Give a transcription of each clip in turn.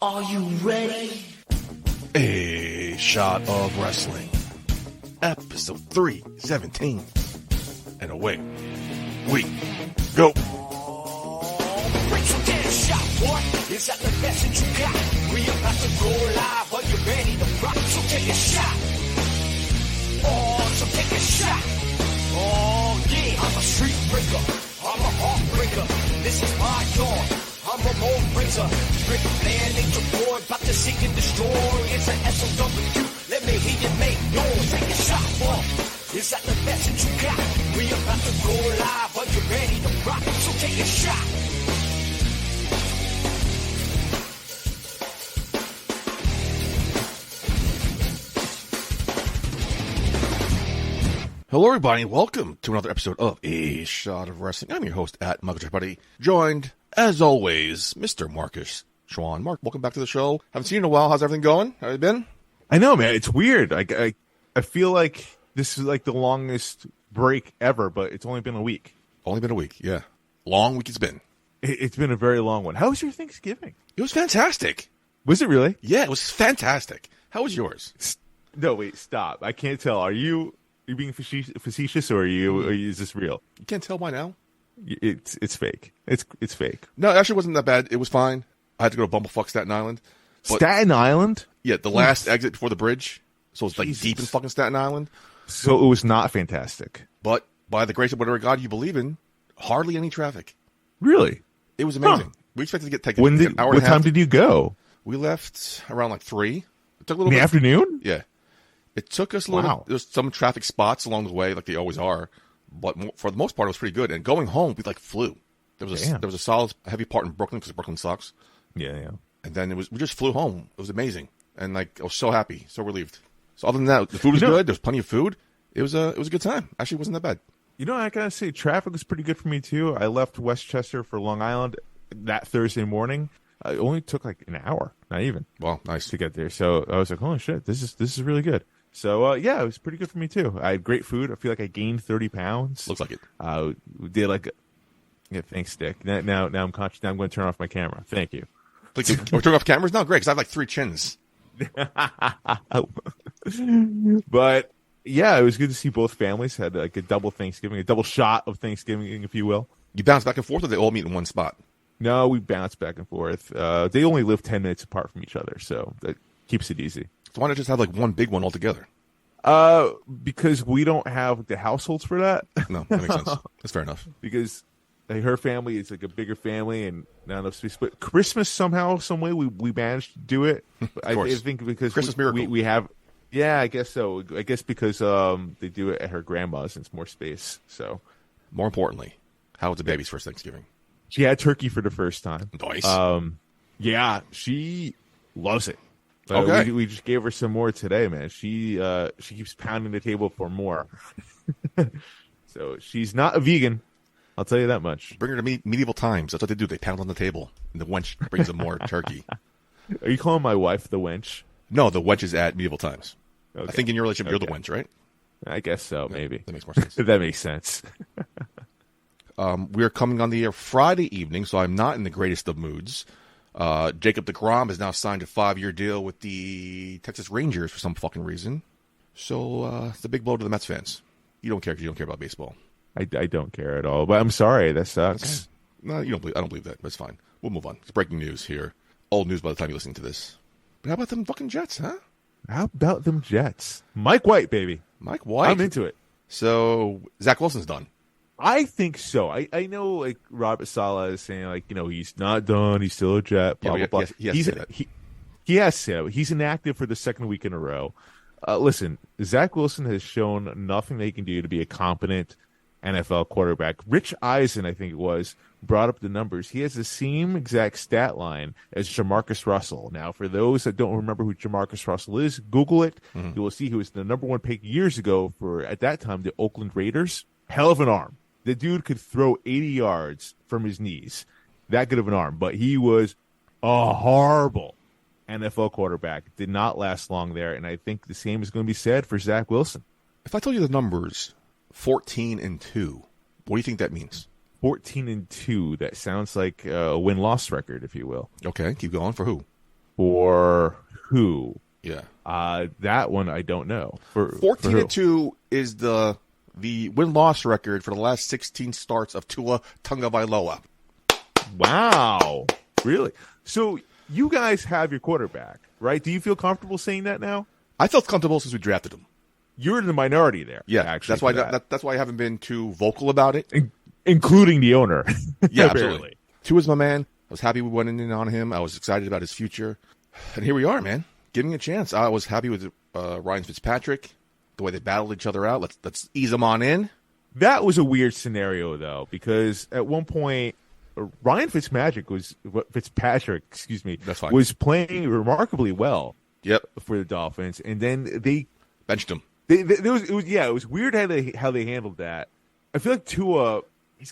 Are you ready? A Shot of Wrestling, episode 317, and away we go. Break some damn shot, boy. Is that the best that you got? We about to go live. Are you ready to rock? So take a shot. Oh, so take a shot. Oh, yeah. I'm a street breaker. I'm a heartbreaker. This is my yard. I'm a mold raiser. Rick Flair, Nature Boy, about to seek and destroy. It's an SOW. Let me hear you make noise. Take a shot, boy. Is that the best that you got? We about to go live. Are you ready to rock? So take a shot. Hello, everybody, and welcome to another episode of A Shot of Wrestling. I'm your host at Michael J. Buddy, joined, as always, Mr. Marcus Schwann. Mark, welcome back to the show. Haven't seen you in a while. How's everything going? How you been? I know, man. It's weird. I feel like this is like the longest break ever, but it's only been a week. Only been a week, yeah. Long week it's been. It's been a very long one. How was your Thanksgiving? It was fantastic. Was it really? Yeah, it was fantastic. How was yours? No, wait, stop. I can't tell. Are you being facetious or is this real? You can't tell by now? It's fake. It's fake. No, it actually wasn't that bad. It was fine. I had to go to Bumblefuck, Staten Island. But, Staten Island? Yeah, the last exit before the bridge. So it's like Jesus. deep in fucking Staten Island. So it was not fantastic. But by the grace of whatever God you believe in, hardly any traffic. Really? It was amazing. Huh. We expected to take an hour and a half. What time did you go? We left around like 3. It took a little In the bit. afternoon? Yeah. It took us a little Wow. There's some traffic spots along the way, like they always are. But for the most part, it was pretty good. And going home, we like flew. There was a solid, heavy part in Brooklyn because Brooklyn sucks. Yeah. And then we just flew home. It was amazing. And like I was so happy, so relieved. So other than that, the food was good. There's plenty of food. It was a good time. Actually, it wasn't that bad. You know, I gotta say, traffic was pretty good for me too. I left Westchester for Long Island that Thursday morning. It only took like an hour, not even. Well, nice to get there. So I was like, "Holy shit, this is really good." So yeah, it was pretty good for me too. I had great food. I feel like I gained 30 pounds. Looks like it. We did like, yeah, thanks, Dick. Now I'm conscious. Now I'm going to turn off my camera. Thank you. Like, we're turning off cameras? No, great, because I have like 3 chins. But yeah, it was good to see both families had like a double Thanksgiving, a double shot of Thanksgiving, if you will. You bounce back and forth, or they all meet in one spot? No, we bounced back and forth. They only live 10 minutes apart from each other, so that keeps it easy. So why not just have like one big one altogether? Because we don't have the households for that. No, that makes sense. That's fair enough. Because like, her family is like a bigger family and not enough space. But Christmas somehow, some way, we managed to do it. I think because Christmas miracle. We have, yeah, I guess so. I guess because they do it at her grandma's and it's more space. So, more importantly, how was the baby's first Thanksgiving? She had turkey for the first time. Nice. Yeah, she loves it. Okay. We just gave her some more today, man. She keeps pounding the table for more. So she's not a vegan. I'll tell you that much. Bring her to medieval times. That's what they do. They pound on the table, and the wench brings them more turkey. Are you calling my wife the wench? No, the wench is at medieval times. Okay. I think in your relationship, you're the wench, right? I guess so, maybe. That makes more sense. That makes sense. We're coming on the air Friday evening, so I'm not in the greatest of moods. Jacob deGrom has now signed a 5-year deal with the Texas Rangers for some fucking reason. So it's a big blow to the Mets fans. You don't care because you don't care about baseball. I don't care at all, but I'm sorry. That sucks. Okay. No, I don't believe that. That's fine. We'll move on. It's breaking news here. Old news by the time you're listening to this. But how about them fucking Jets, huh? How about them Jets? Mike White, baby. Mike White. I'm into it. So Zach Wilson's done. I think so. I know, like, Robert Saleh is saying, like, you know, he's not done. He's still a Jet, blah, blah, blah. He has to say that. He has to say that. He's inactive for the second week in a row. Listen, Zach Wilson has shown nothing that he can do to be a competent NFL quarterback. Rich Eisen, I think it was, brought up the numbers. He has the same exact stat line as Jamarcus Russell. Now, for those that don't remember who Jamarcus Russell is, Google it. Mm-hmm. You will see he was the number 1 pick years ago for, at that time, the Oakland Raiders. Hell of an arm. The dude could throw 80 yards from his knees. That good of an arm. But he was a horrible NFL quarterback. Did not last long there. And I think the same is going to be said for Zach Wilson. If I told you the numbers, 14-2, what do you think that means? 14-2. That sounds like a win-loss record, if you will. Okay, keep going. For who? For who? Yeah. That one I don't know. For 14-2 is the win-loss record for the last 16 starts of Tua Tagovailoa. Wow. Really? So you guys have your quarterback, right? Do you feel comfortable saying that now? I felt comfortable since we drafted him. You're in the minority there. Yeah, actually. that's why I haven't been too vocal about it. Including the owner. Yeah, absolutely. Tua's my man. I was happy we went in on him. I was excited about his future. And here we are, man. Giving a chance. I was happy with Ryan Fitzpatrick, the way they battled each other out. Let's ease them on in. That was a weird scenario, though, because at one point, Ryan Fitzpatrick was playing remarkably well. Yep. For the Dolphins, and then they benched him. It was weird how they handled that. I feel like Tua, he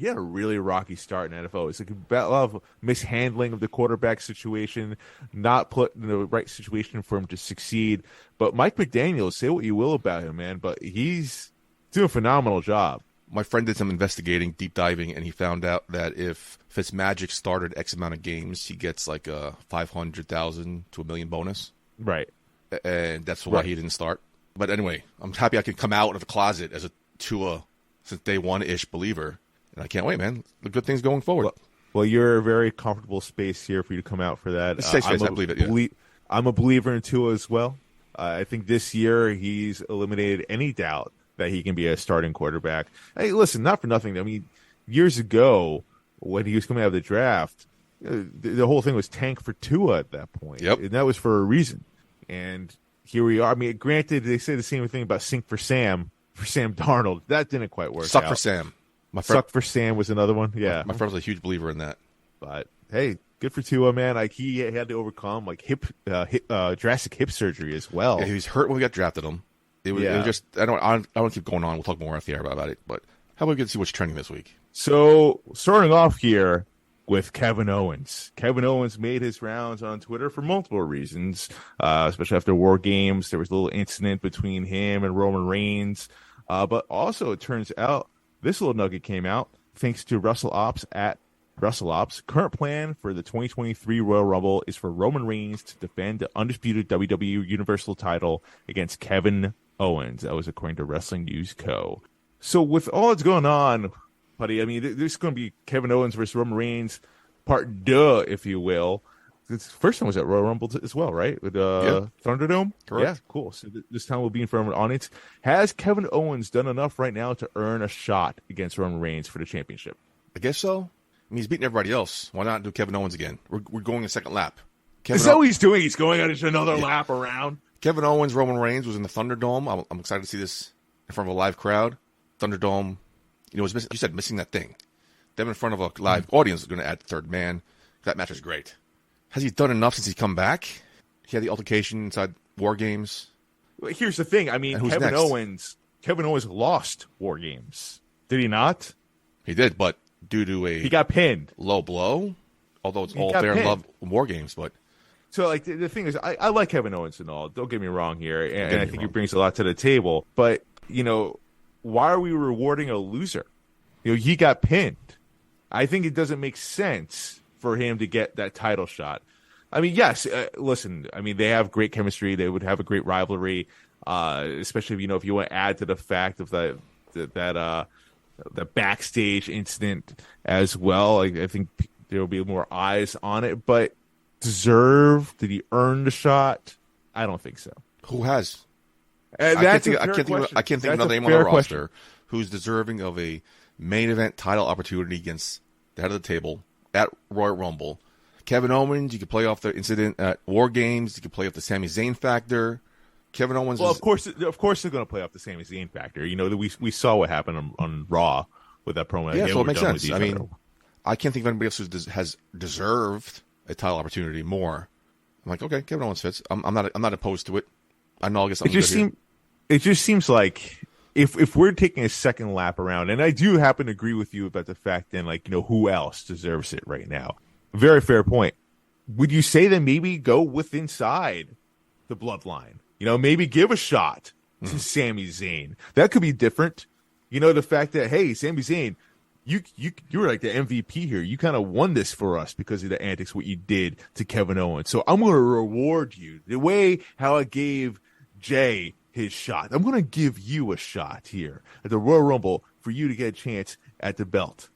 had a really rocky start in NFL. It's like a lot of mishandling of the quarterback situation, not put in the right situation for him to succeed. But Mike McDaniel, say what you will about him, man, but he's doing a phenomenal job. My friend did some investigating, deep diving, and he found out that if Fitzmagic started X amount of games, he gets like a $500,000 to $1 million bonus. Right. And that's why he didn't start. But anyway, I'm happy I can come out of the closet as a Tua since day one-ish believer. And I can't wait, man. The good things going forward. Well, you're a very comfortable space here for you to come out for that. It's a safe space, I believe it, yeah. I'm a believer in Tua as well. I think this year he's eliminated any doubt that he can be a starting quarterback. Hey, listen, not for nothing. I mean, years ago when he was coming out of the draft, the whole thing was tank for Tua at that point. Yep. And that was for a reason. And here we are. I mean, granted, they say the same thing about Sink for Sam Darnold. That didn't quite work out. Suck for Sam. Suck for Sam was another one. Yeah. My friend was a huge believer in that. But, hey, good for Tua, man. Like, he had to overcome, like, drastic hip surgery as well. Yeah, he was hurt when we got drafted him. It was just, I don't keep going on. We'll talk more off the air about it. But how about we get to see what's trending this week? So, starting off here with Kevin Owens. Kevin Owens made his rounds on Twitter for multiple reasons, especially after War Games. There was a little incident between him and Roman Reigns. But also, it turns out, this little nugget came out thanks to Russell Ops at Russell Ops. Current plan for the 2023 Royal Rumble is for Roman Reigns to defend the undisputed WWE Universal title against Kevin Owens. That was according to Wrestling News Co. So with all that's going on, buddy, I mean, there's going to be Kevin Owens versus Roman Reigns part deux, if you will. The first time was at Royal Rumble as well, right? With Thunderdome? Correct. Yeah, cool. So this time we'll be in front of an audience. Has Kevin Owens done enough right now to earn a shot against Roman Reigns for the championship? I guess so. I mean, he's beating everybody else. Why not do Kevin Owens again? We're going a second lap. Is that what he's doing? He's going on another lap around. Kevin Owens, Roman Reigns was in the Thunderdome. I'm excited to see this in front of a live crowd. Thunderdome, was missing, you said missing that thing. Them in front of a live audience is going to add the third man. That match is great. Has he done enough since he's come back? He had the altercation inside War Games. Well, here's the thing. I mean, Kevin Owens lost War Games. Did he not? He did, but due to he got pinned. Low blow. Although it's all fair and love in War Games, but so like the thing is, I like Kevin Owens and all. Don't get me wrong here, and I think he brings a lot to the table. But why are we rewarding a loser? He got pinned. I think it doesn't make sense for him to get that title shot. I mean, yes, listen, I mean, they have great chemistry. They would have a great rivalry, especially if you want to add to the fact of the backstage incident as well. I think there will be more eyes on it, but did he earn the shot? I don't think so. Who has? I can't think of another name on the roster who's deserving of a main event title opportunity against the head of the table at Royal Rumble. Kevin Owens, you could play off the incident at War Games. You could play off the Sami Zayn factor. Kevin Owens. Well, of course, they're going to play off the Sami Zayn factor. We saw what happened on Raw with that promo. Yeah, so it makes sense. I mean, I can't think of anybody else who has deserved a title opportunity more. I'm like, okay, Kevin Owens fits. I'm not opposed to it. I know I'll get something good here. It just seems like if we're taking a second lap around, and I do happen to agree with you about the fact then, who else deserves it right now? Very fair point. Would you say that maybe go with inside the bloodline? Maybe give a shot to Sami Zayn. That could be different. The fact that, hey, Sami Zayn, you were like the MVP here. You kind of won this for us because of the antics what you did to Kevin Owens. So I'm going to reward you the way how I gave Jay his shot. I'm going to give you a shot here at the Royal Rumble for you to get a chance at the belt.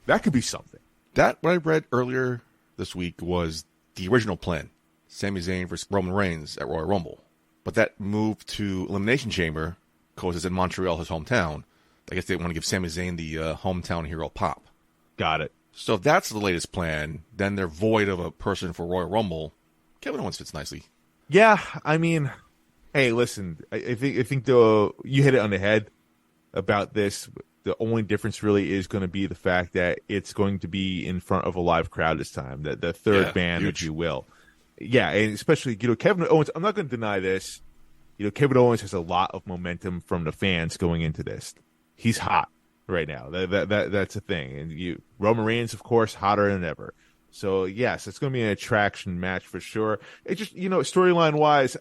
That could be something. That, what I read earlier this week, was the original plan. Sami Zayn versus Roman Reigns at Royal Rumble. But that moved to Elimination Chamber because it's in Montreal, his hometown. I guess they want to give Sami Zayn the hometown hero pop. Got it. So if that's the latest plan, then they're void of a person for Royal Rumble. Kevin Owens fits nicely. Yeah, I mean, hey, listen, I think you hit it on the head about this. The only difference really is going to be the fact that it's going to be in front of a live crowd this time, the third band, huge. if you will. Yeah, and especially, Kevin Owens, I'm not going to deny this. Kevin Owens has a lot of momentum from the fans going into this. He's hot right now. That's a thing. And Roman Reigns, of course, hotter than ever. So, yes, it's going to be an attraction match for sure. It just, storyline-wise,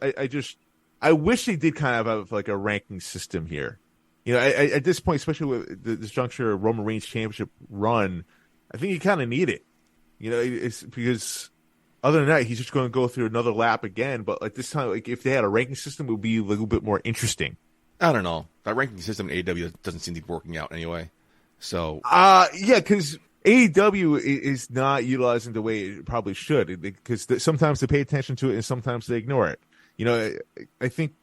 I wish they did kind of have like a ranking system here. At this point, especially with this juncture of Roman Reigns championship run, I think you kind of need it. It's because other than that, he's just going to go through another lap again. But like this time, like if they had a ranking system, it would be a little bit more interesting. I don't know. That ranking system in AEW doesn't seem to be working out anyway. So, yeah, because AEW is not utilizing the way it probably should. Because sometimes they pay attention to it and sometimes they ignore it. I think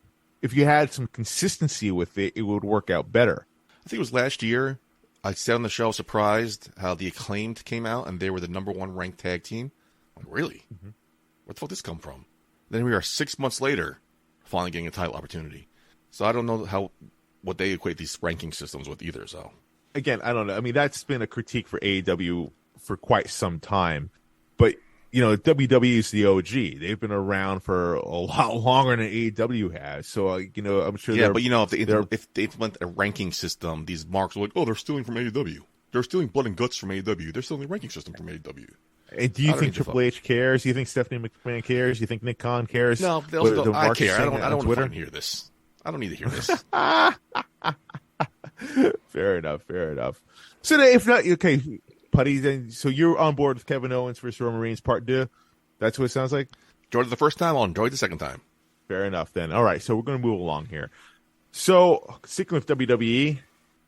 if you had some consistency with it, it would work out better. I think it was last year. I said on the show, surprised how the Acclaimed came out and they were the number one ranked tag team. I'm like, really? Mm-hmm. Where the fuck did this come from? Then we are 6 months later, finally getting a title opportunity. So I don't know what they equate these ranking systems with either. So again, I don't know. I mean, that's been a critique for AEW for quite some time. But WWE is the OG. They've been around for a lot longer than AEW has. So, I'm sure. Yeah, but if they implement a ranking system, these marks are like, oh, they're stealing from AEW. They're stealing blood and guts from AEW. They're stealing the ranking system from AEW. And do you think Triple H cares? Do you think Stephanie McMahon cares? Do you think Nick Khan cares? No, I care. I don't want to hear this. I don't need to hear this. Fair enough. So if not, okay, Putty, then so you're on board with Kevin Owens versus Roman Reigns Part 2? That's what it sounds like? Enjoyed it the first time, I'll enjoy it the second time. Fair enough then. All right, so we're going to move along here. So, sticking with WWE,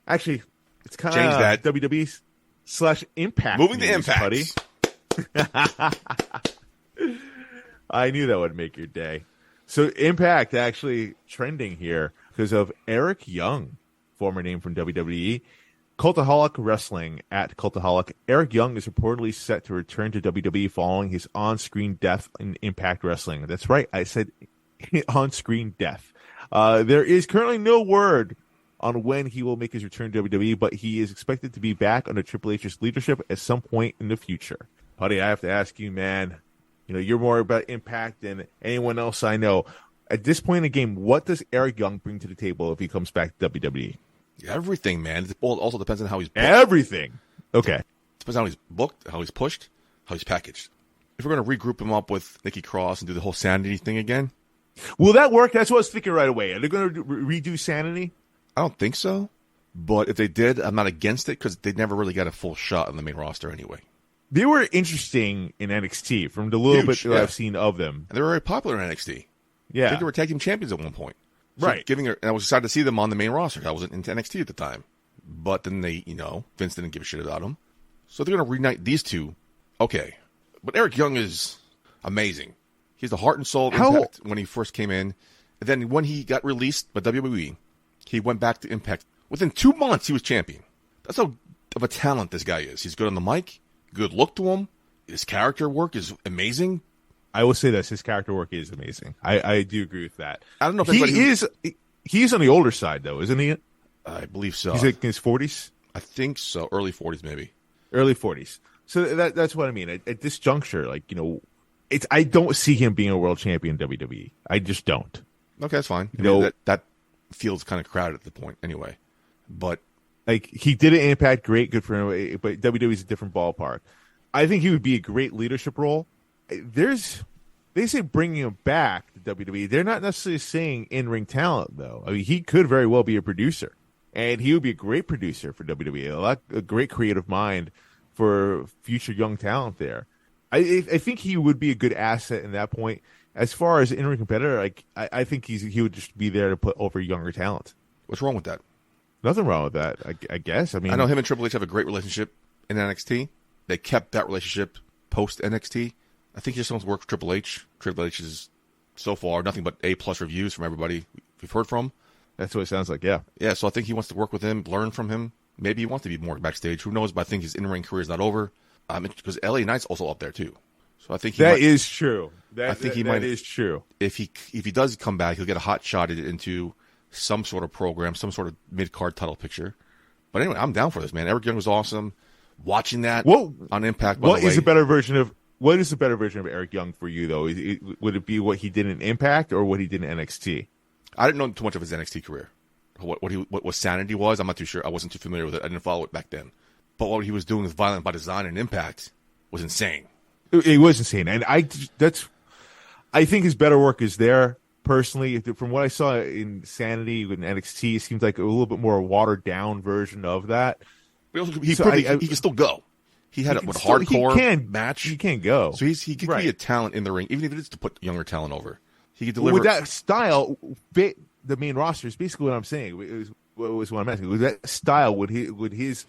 actually, it's kind of WWE / Impact. Moving to Impact. Putty. I knew that would make your day. So, Impact actually trending here because of Eric Young, former name from WWE. Cultaholic Wrestling at Cultaholic. Eric Young is reportedly set to return to WWE following his on-screen death in Impact Wrestling. That's right, I said on-screen death. There is currently no word on when he will make his return to WWE, but he is expected to be back under Triple H's leadership at some point in the future. Buddy, I have to ask you, man, you're more about Impact than anyone else I know. At this point in the game, what does Eric Young bring to the table if he comes back to WWE? Everything, man. It also depends on how he's booked. Everything. Okay. Depends on how he's booked, how he's pushed, how he's packaged. If we're going to regroup him up with Nikki Cross and do the whole Sanity thing again. Will that work? That's what I was thinking right away. Are they going to redo Sanity? I don't think so. But if they did, I'm not against it because they never really got a full shot on the main roster anyway. They were interesting in NXT from the little bit that I've seen of them. And they were very popular in NXT. Yeah. I think they were tag team champions at one point. So right. And I was excited to see them on the main roster. I wasn't into NXT at the time. But then they, Vince didn't give a shit about them. So they're going to reunite these two. Okay. But Eric Young is amazing. He's the heart and soul of Impact when he first came in. And then when he got released by WWE, he went back to Impact. Within 2 months, he was champion. That's how of a talent this guy is. He's good on the mic. Good look to him. His character work is amazing. I will say this: his character work is amazing. I do agree with that. I don't know if he's on the older side though, isn't he? I believe so. He's like in his 40s. I think so. Early 40s, maybe. Early 40s. So that's what I mean. At this juncture, I don't see him being a world champion in WWE. I just don't. Okay, that's fine. That feels kind of crowded at the point anyway. But he did an Impact, great, good for him. But WWE is a different ballpark. I think he would be a great leadership role. They say bringing him back to WWE. They're not necessarily saying in-ring talent, though. I mean, he could very well be a producer and he would be a great producer for WWE, a great creative mind for future young talent there. I think he would be a good asset in that point. As far as in-ring competitor, I think he would just be there to put over younger talent. What's wrong with that? Nothing wrong with that, I guess. I mean, I know him and Triple H have a great relationship in NXT. They kept that relationship post NXT. I think he just wants to work for Triple H. Triple H is so far nothing but A+ reviews from everybody we've heard from. That's what it sounds like, yeah. Yeah, so I think he wants to work with him, learn from him. Maybe he wants to be more backstage. Who knows? But I think his in-ring career is not over. Because LA Knight's also up there too. So I think that is true. That is true. If he does come back, he'll get a hot shot into some sort of program, some sort of mid-card title picture. But anyway, I'm down for this, man. Eric Young was awesome. Watching that on Impact. What is the better version of Eric Young for you, though? Would it be what he did in Impact or what he did in NXT? I didn't know too much of his NXT career. What Sanity was, I'm not too sure. I wasn't too familiar with it. I didn't follow it back then. But what he was doing with Violent by Design and Impact was insane. It was insane, and I think his better work is there. Personally, from what I saw in Sanity and NXT, it seems like a little bit more watered down version of that. He can still go. He had a hardcore match. He can go. So he could be a talent in the ring, even if it is to put younger talent over. He could deliver with that style. Fit the main roster is basically what I'm saying. Was what I'm asking. With that style, would his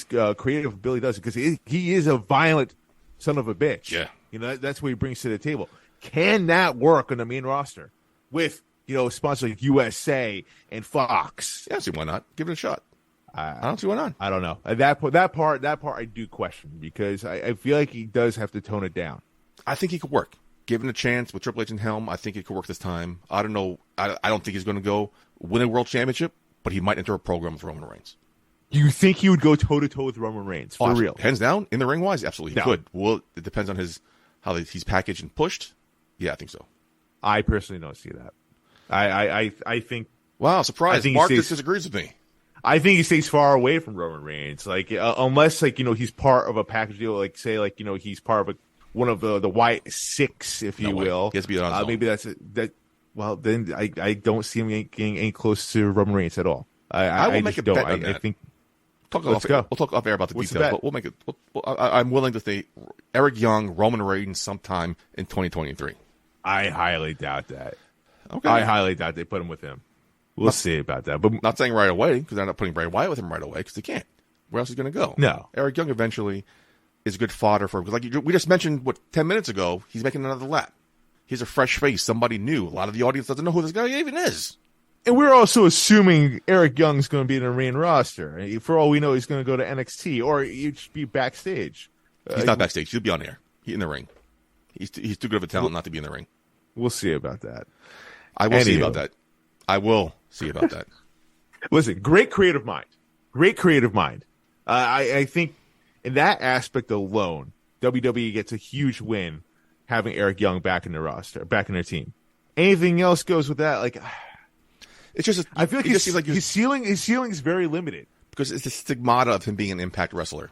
creative ability does, because he is a violent son of a bitch. Yeah, that's what he brings to the table. Can that work on the main roster with sponsors like USA and Fox? Yeah, see why not? Give it a shot. I don't see why not. I don't know. That part I do question, because I feel like he does have to tone it down. I think he could work. Given a chance with Triple H and Helm, I think it could work this time. I don't know. I don't think he's going to go win a world championship, but he might enter a program with Roman Reigns. You think he would go toe-to-toe with Roman Reigns, for real? Hands down, in the ring-wise, absolutely he could. Well, it depends on how he's packaged and pushed. Yeah, I think so. I personally don't see that. I think... Wow, surprise. Mark disagrees with me. I think he stays far away from Roman Reigns. Unless, he's part of a package deal, he's part of one of the White Six, if you will. He has to be on his own. Maybe that's that. Well, then I don't see him getting any close to Roman Reigns at all. I will make a bet on that. I think... Let's go. We'll talk off air about the details, but we'll make it. I'm willing to say Eric Young, Roman Reigns sometime in 2023. I highly doubt that. Okay. I highly doubt they put him with him. We'll see about that. But not saying right away, because they're not putting Bray Wyatt with him right away, because they can't. Where else is he going to go? No. Eric Young eventually is good fodder for him. Because we just mentioned, 10 minutes ago, he's making another lap. He's a fresh face, somebody new. A lot of the audience doesn't know who this guy even is. And we're also assuming Eric Young's going to be in the main roster. For all we know, he's going to go to NXT, or he'd be backstage. He's not backstage. He'll be on air. He's in the ring. He's too good of a talent not to be in the ring. We'll see about that. I will see about that. I will see about that. Listen, great creative mind. Great creative mind. I think in that aspect alone, WWE gets a huge win having Eric Young back in the roster, back in their team. Anything else goes with that, it's just. I feel like his ceiling is very limited, because it's the stigmata of him being an Impact wrestler.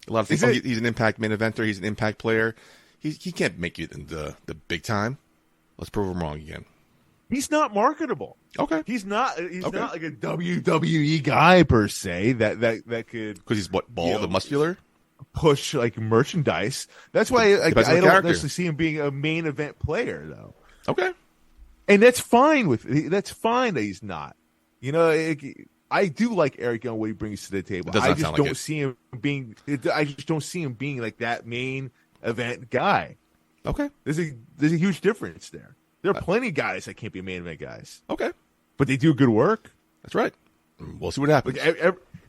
A lot of things. He's an Impact main eventer. He's an Impact player. He can't make it in the big time. Let's prove him wrong again. He's not marketable. Okay. He's not like a WWE guy per se that could, because he's bald and muscular, push merchandise. That's why I don't necessarily see him being a main event player though. Okay. And that's fine that's fine that he's not. I do like Eric Young, what he brings to the table. I just don't see him being like that main event guy. Okay. There's a huge difference there. There are plenty of guys that can't be main event guys. Okay. But they do good work. That's right. We'll see what happens.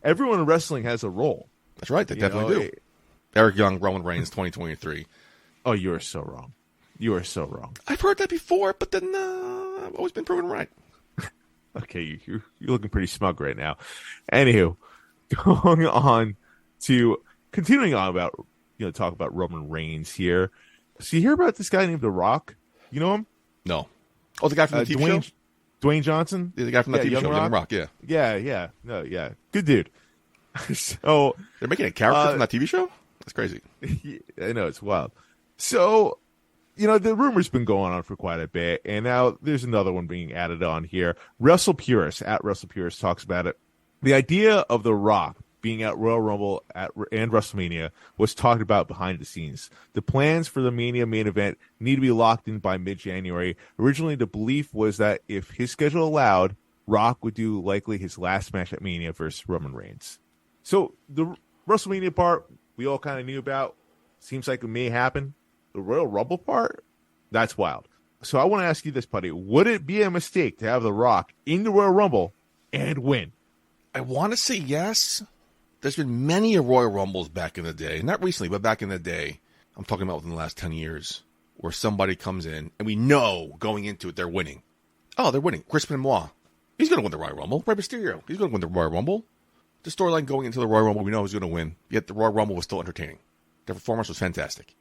Everyone in wrestling has a role. That's right. They definitely do. Eric Young, Roman Reigns, 2023. Oh, you are so wrong. You are so wrong. I've heard that before, but then I've always been proven right. Okay, you're looking pretty smug right now. Anywho, going on to continuing on about talk about Roman Reigns here. So you hear about this guy named The Rock? You know him? No. Oh, the guy from the TV show? Dwayne Johnson? Yeah, the guy from the TV show, Young Rock, yeah. Yeah. No, yeah. Good dude. So they're making a character from that TV show? That's crazy. I know, it's wild. So the rumor's been going on for quite a bit, and now there's another one being added on here. Russell Purist, at Russell Purist, talks about it. The idea of The Rock being at Royal Rumble and WrestleMania was talked about behind the scenes. The plans for the Mania main event need to be locked in by mid-January. Originally, the belief was that if his schedule allowed, Rock would do likely his last match at Mania versus Roman Reigns. So the WrestleMania part, we all kind of knew about. Seems like it may happen. The Royal Rumble part, that's wild. So I want to ask you this, Putty. Would it be a mistake to have The Rock in the Royal Rumble and win? I want to say yes. There's been many Royal Rumbles back in the day. Not recently, but back in the day. I'm talking about within the last 10 years. Where somebody comes in, and we know going into it they're winning. Oh, they're winning. Chris Benoit. He's going to win the Royal Rumble. Rey Mysterio. He's going to win the Royal Rumble. The storyline going into the Royal Rumble, we know he's going to win. Yet the Royal Rumble was still entertaining. Their performance was fantastic.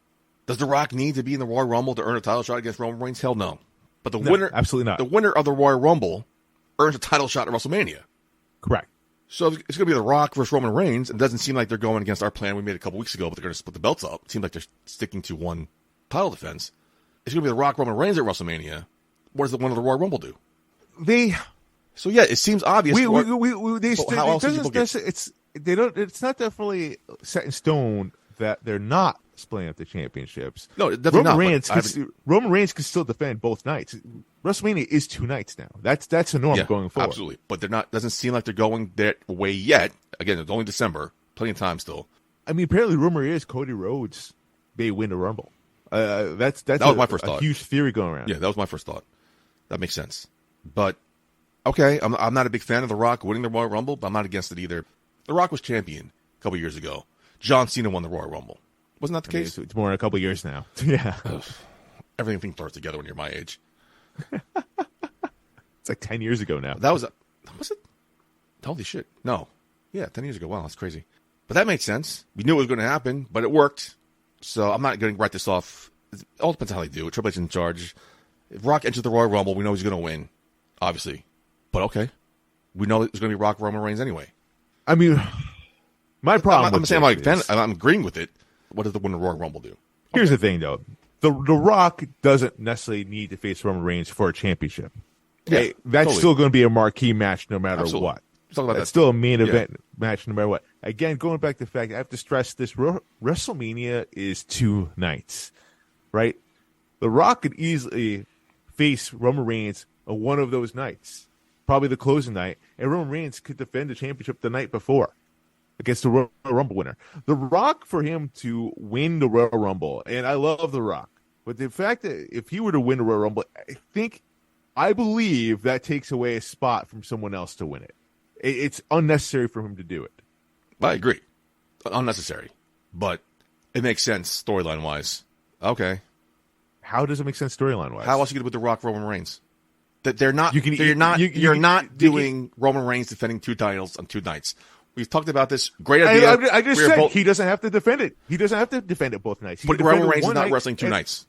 Does The Rock need to be in the Royal Rumble to earn a title shot against Roman Reigns? Hell no. But the winner, absolutely not. The winner of the Royal Rumble earns a title shot at WrestleMania. Correct. So it's going to be The Rock versus Roman Reigns. It doesn't seem like they're going against our plan we made a couple weeks ago, but they're going to split the belts up. It seems like they're sticking to one title defense. It's going to be The Rock, Roman Reigns at WrestleMania. What does the winner of the Royal Rumble do? So yeah, it seems obvious. It's not definitely set in stone that they're not splitting up the championships. No, definitely Roman Reigns can still defend both nights. WrestleMania is 2 nights now. That's a norm going forward. Absolutely, but they're not. Doesn't seem like they're going that way yet. Again, it's only December. Plenty of time still. I mean, apparently, rumor is Cody Rhodes may win the Rumble. That was my first thought. A huge theory going around. Yeah, that was my first thought. That makes sense. But okay, I'm not a big fan of The Rock winning the Royal Rumble, but I'm not against it either. The Rock was champion a couple years ago. John Cena won the Royal Rumble. Wasn't that the case? It's more than a couple years now. Yeah. Everything starts together when you're my age. It's like 10 years ago now. Was it? Holy shit. No. Yeah, 10 years ago. Wow, that's crazy. But that makes sense. We knew it was going to happen, but it worked. So I'm not going to write this off. It all depends on how they do it. Triple H is in charge. If Rock enters the Royal Rumble, we know he's going to win, obviously. But okay. We know it's going to be Rock Roman Reigns anyway. I mean, my problem I'm agreeing with it. What does the winner of the Royal Rumble do? Here's the thing, though. The Rock doesn't necessarily need to face Roman Reigns for a championship. Yeah, that's totally. Still going to be a marquee match no matter what. It's still a main event match no matter what. Again, going back to the fact, I have to stress this, WrestleMania is 2 nights, right? The Rock could easily face Roman Reigns on one of those nights, probably the closing night, and Roman Reigns could defend the championship the night before against the Royal Rumble winner. The Rock, for him to win the Royal Rumble, and I love The Rock, but the fact that if he were to win the Royal Rumble, I believe that takes away a spot from someone else to win it. It's unnecessary for him to do it. I agree. Unnecessary. But it makes sense storyline-wise. Okay. How does it make sense storyline-wise? How else are you going to put The Rock Roman Reigns? That you're not doing Roman Reigns defending 2 titles on 2 nights. We've talked about this. Great idea. I just said he doesn't have to defend it. He doesn't have to defend it both nights. But Roman Reigns is not wrestling 2 nights.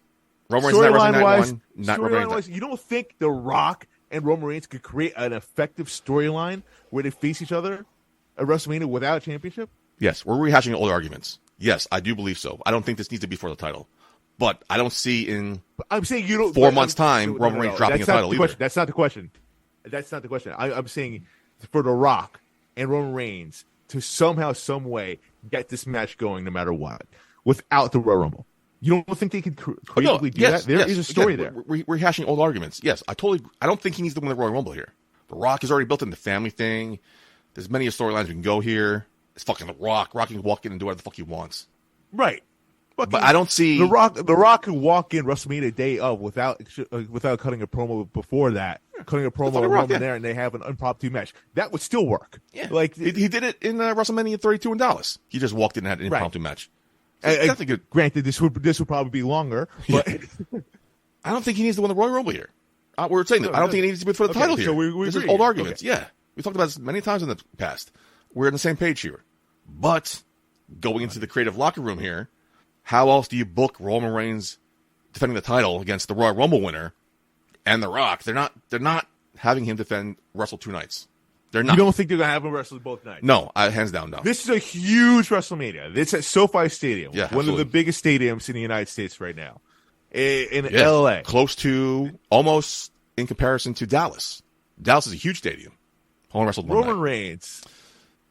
Roman Reigns is not wrestling night 1. Not Roman Reigns. You don't think The Rock and Roman Reigns could create an effective storyline where they face each other at WrestleMania without a championship? Yes, we're rehashing old arguments. Yes, I do believe so. I don't think this needs to be for the title. But I don't see I'm saying you don't 4 months' time Roman Reigns dropping a title either. That's not the question. That's not the question. I'm saying for The Rock and Roman Reigns to somehow, some way get this match going no matter what without the Royal Rumble. You don't think they could creatively do that? There is a story there. We're rehashing old arguments. Yes, I don't think he needs to win the Royal Rumble here. The Rock is already built in the family thing. There's many storylines we can go here. It's fucking The Rock. Rock can walk in and do whatever the fuck he wants. Right. But I don't see The Rock. The Rock could walk in WrestleMania day of without cutting a promo before that. Cutting a promo on Roman there, and they have an impromptu match. That would still work. Yeah, like he did it in WrestleMania 32 in Dallas. He just walked in and had an impromptu match. So good. Granted, this would probably be longer, but I don't think he needs to win the Royal Rumble here. We're saying that I don't think he needs to be for the title here. So this is old arguments. Okay. Yeah, we talked about this many times in the past. We're on the same page here. But going into the creative locker room here, how else do you book Roman Reigns defending the title against the Royal Rumble winner and The Rock? They're not having him wrestle 2 nights. They're not. You don't think they're going to have him wrestle both nights? No, hands down, no. This is a huge WrestleMania. It's at SoFi Stadium, one of the biggest stadiums in the United States right now. in L.A. Close to, almost in comparison to Dallas. Dallas is a huge stadium. Only wrestled one Roman night. Reigns.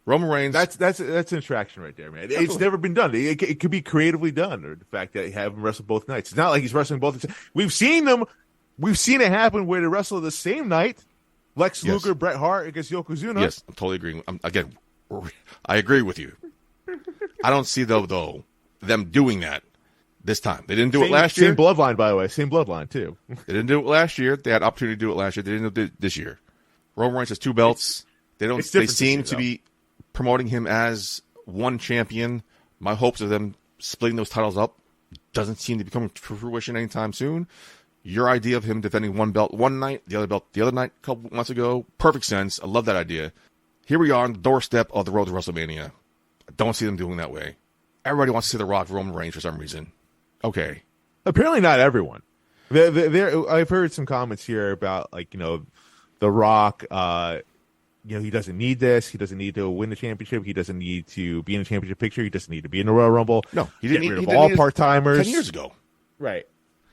Roman Reigns. That's an attraction right there, man. Absolutely. It's never been done. It could be creatively done. Or the fact that you have him wrestle both nights. It's not like he's wrestling both. We've seen them. We've seen it happen where they wrestle the same night. Lex Luger, Bret Hart against Yokozuna. Yes, I'm totally agreeing. Again, I agree with you. I don't see though them doing that this time. They didn't do it last year. Same bloodline, by the way. Same bloodline too. They didn't do it last year. They had opportunity to do it last year. They didn't do it this year. Roman Reigns has 2 belts. They seem to be promoting him as one champion. My hopes of them splitting those titles up doesn't seem to be coming to fruition anytime soon. Your idea of him defending one belt one night, the other belt the other night a couple months ago, perfect sense. I love that idea. Here we are on the doorstep of the road to WrestleMania. I don't see them doing that way. Everybody wants to see The Rock Roman Reigns for some reason. Okay. Apparently not everyone. I've heard some comments here about, like, The Rock, he doesn't need this. He doesn't need to win the championship. He doesn't need to be in the championship picture. He doesn't need to be in the Royal Rumble. No, he didn't need all part-timers. 10 years ago. Right.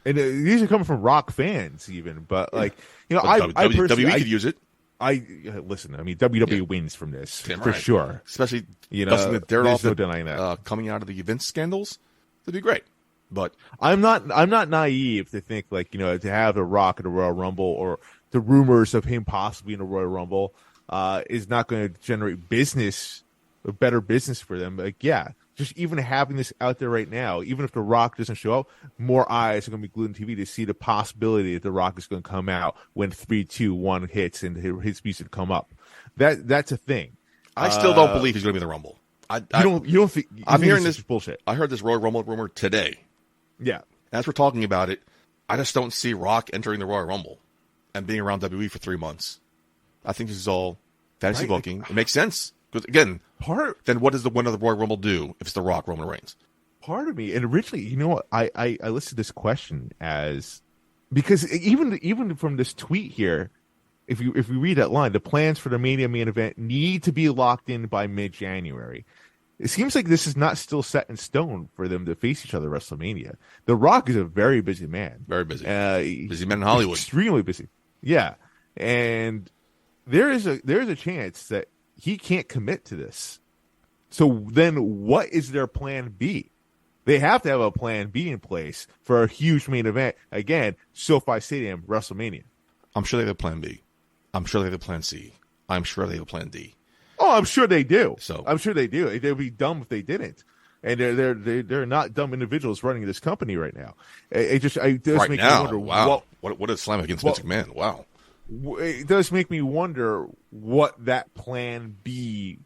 And these are coming from Rock fans even. But, I WWE could use it. Listen, I mean, WWE wins from this for sure. Especially, they're also denying that. Coming out of the Vince scandals, that'd be great. But I'm not naive to think, to have The Rock in the Royal Rumble or the rumors of him possibly in the Royal Rumble is not going to generate better business for them. Just even having this out there right now, even if The Rock doesn't show up, more eyes are going to be glued to TV to see the possibility that The Rock is going to come out when 3, 2, 1 hits and his music come up. That's a thing. I still don't believe he's going to be in the Rumble. You don't think? I'm hearing this bullshit. I heard this Royal Rumble rumor today. Yeah. As we're talking about it, I just don't see Rock entering the Royal Rumble and being around WWE for 3 months. I think this is all fantasy booking. It makes sense. Because, again, then what does the winner of the Royal Rumble do if it's The Rock, Roman Reigns? Part of me, and originally, I listed this question because even from this tweet here, if we read that line, the plans for the Mania main event need to be locked in by mid-January. It seems like this is not still set in stone for them to face each other at WrestleMania. The Rock is a very busy man. Very busy. Busy man in Hollywood. Extremely busy. Yeah. And there is a chance that he can't commit to this. So then what is their plan B? They have to have a plan B in place for a huge main event. Again, SoFi Stadium, WrestleMania. I'm sure they have a plan B. I'm sure they have a plan C. I'm sure they have a plan D. Oh, I'm sure they do. So I'm sure they do. They'd be dumb if they didn't. And they're not dumb individuals running this company right now. It does make me wonder. Wow, what a slam against Vince McMahon! Wow, it does make me wonder what that plan B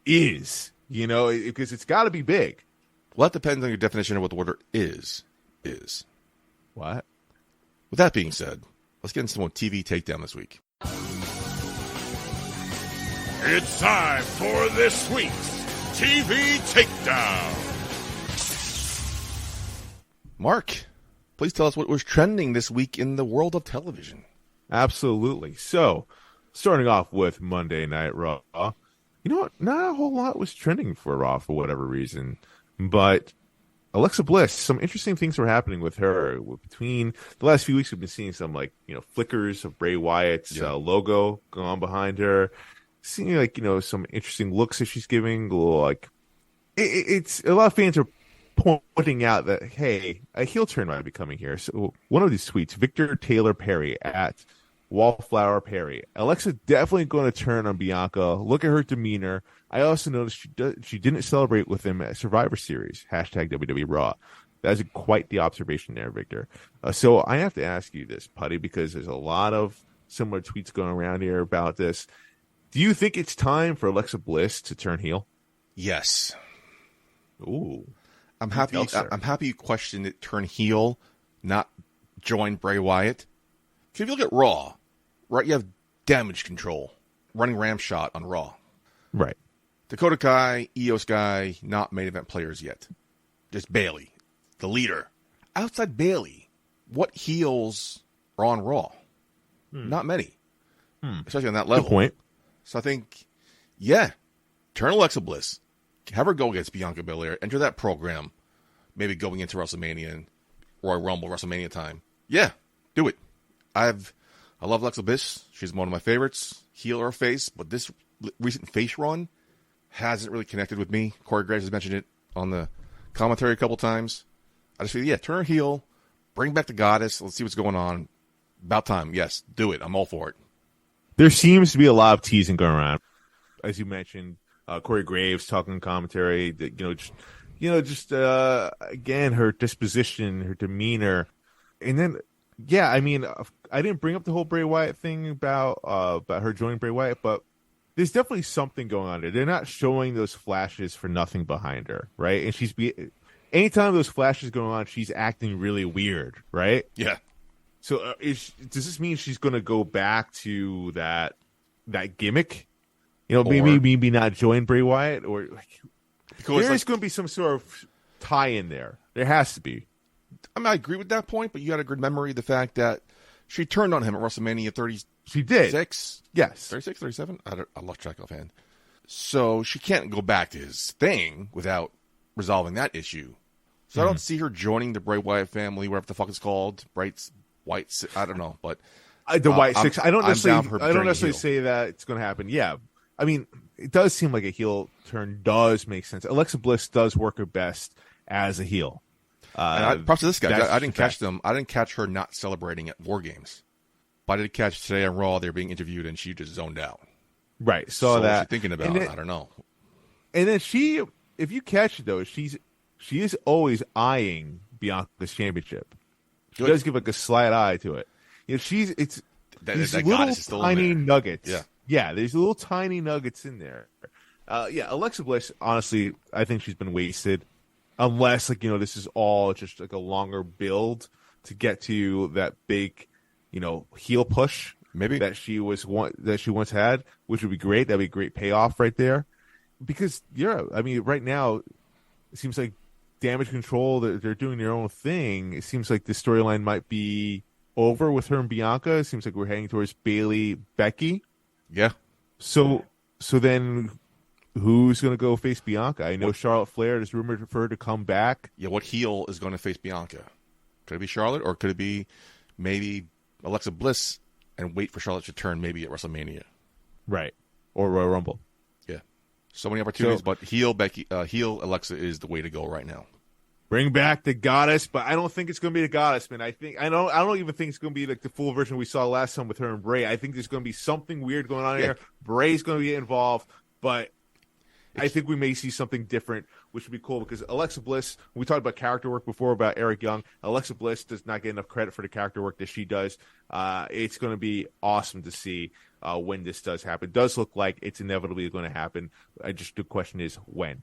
is. Because it's got to be big. Well, that depends on your definition of what the word is. What? With that being said, let's get into some more TV takedown this week. It's time for this week's TV Takedown. Mark, please tell us what was trending this week in the world of television. Absolutely. So, starting off with Monday Night Raw. You know what? Not a whole lot was trending for Raw for whatever reason. But Alexa Bliss, some interesting things were happening with her. Between the last few weeks, we've been seeing some flickers of Bray Wyatt's logo going on behind her. Seeing some interesting looks that she's giving. It's a lot of fans are pointing out that, hey, a heel turn might be coming here. So one of these tweets, Victor Taylor Perry at Wallflower Perry. Alexa definitely going to turn on Bianca. Look at her demeanor. I also noticed she didn't celebrate with him at Survivor Series. Hashtag WWE Raw. That's quite the observation there, Victor. So I have to ask you this, Putty, because there's a lot of similar tweets going around here about this. Do you think it's time for Alexa Bliss to turn heel? Yes. Ooh. I'm happy you questioned it, turn heel, not join Bray Wyatt. If you look at Raw, right, you have Damage Control running Ramshot on Raw. Right. Dakota Kai, Io Sky, not main event players yet. Just Bayley, the leader. Outside Bayley, what heels are on Raw? Not many. Especially on that level. Good point. So I think, turn Alexa Bliss. Have her go against Bianca Belair. Enter that program. Maybe going into WrestleMania. And Royal Rumble, WrestleMania time. Yeah, do it. I love Alexa Bliss. She's one of my favorites, heel or face. But this recent face run hasn't really connected with me. Corey Graves has mentioned it on the commentary a couple times. I just feel, yeah, turn her heel, bring back the goddess. Let's see what's going on. About time. Yes, do it. I'm all for it. There seems to be a lot of teasing going around, as you mentioned. Corey Graves talking commentary. Again, her disposition, her demeanor, and then, yeah, I mean, I didn't bring up the whole Bray Wyatt thing about her joining Bray Wyatt, but there's definitely something going on there. They're not showing those flashes for nothing behind her, right? And anytime those flashes going on, she's acting really weird, right? Yeah. So does this mean she's going to go back to that gimmick? Maybe not join Bray Wyatt, or there's going to be some sort of tie-in there. There has to be. I mean, I agree with that point, but you got a good memory of the fact that she turned on him at WrestleMania 36. She did. Yes. 36, 37? I lost track offhand. So she can't go back to his thing without resolving that issue. So I don't see her joining the Bray Wyatt family, whatever the fuck it's called. White, I don't know, but the White Six. I don't necessarily heel. say that it's going to happen. Yeah, I mean, it does seem like a heel turn does make sense. Alexa Bliss does work her best as a heel. Props to this guy. I didn't catch them. I didn't catch her not celebrating at War Games. But I did catch today on Raw. They're being interviewed, and she just zoned out. Right. So that. What's she thinking about? I don't know. And then if you catch it though, she is always eyeing Bianca's championship. She does give like a slight eye to it. These little tiny nuggets. Yeah, there's little tiny nuggets in there. Alexa Bliss, honestly, I think she's been wasted. Unless, this is all just like a longer build to get to that big, heel push. Maybe that she once had, which would be great. That'd be a great payoff right there. Because right now it seems like Damage Control, they're doing their own thing. It seems like the storyline might be over with her and Bianca. It seems like we're heading towards Bayley, Becky. Yeah. So then who's going to go face Bianca? I know Charlotte Flair is rumored for her to come back. Yeah, what heel is going to face Bianca? Could it be Charlotte, or could it be maybe Alexa Bliss and wait for Charlotte to turn maybe at WrestleMania? Right. Or Royal Rumble. Yeah. So many opportunities, but heel Alexa is the way to go right now. Bring back the goddess, but I don't think it's going to be the goddess, man. I don't even think it's going to be like the full version we saw last time with her and Bray. I think there's going to be something weird going on here. Bray's going to be involved, but I think we may see something different, which would be cool because Alexa Bliss, we talked about character work before about Eric Young. Alexa Bliss does not get enough credit for the character work that she does. It's going to be awesome to see when this does happen. It does look like it's inevitably going to happen. The question is when.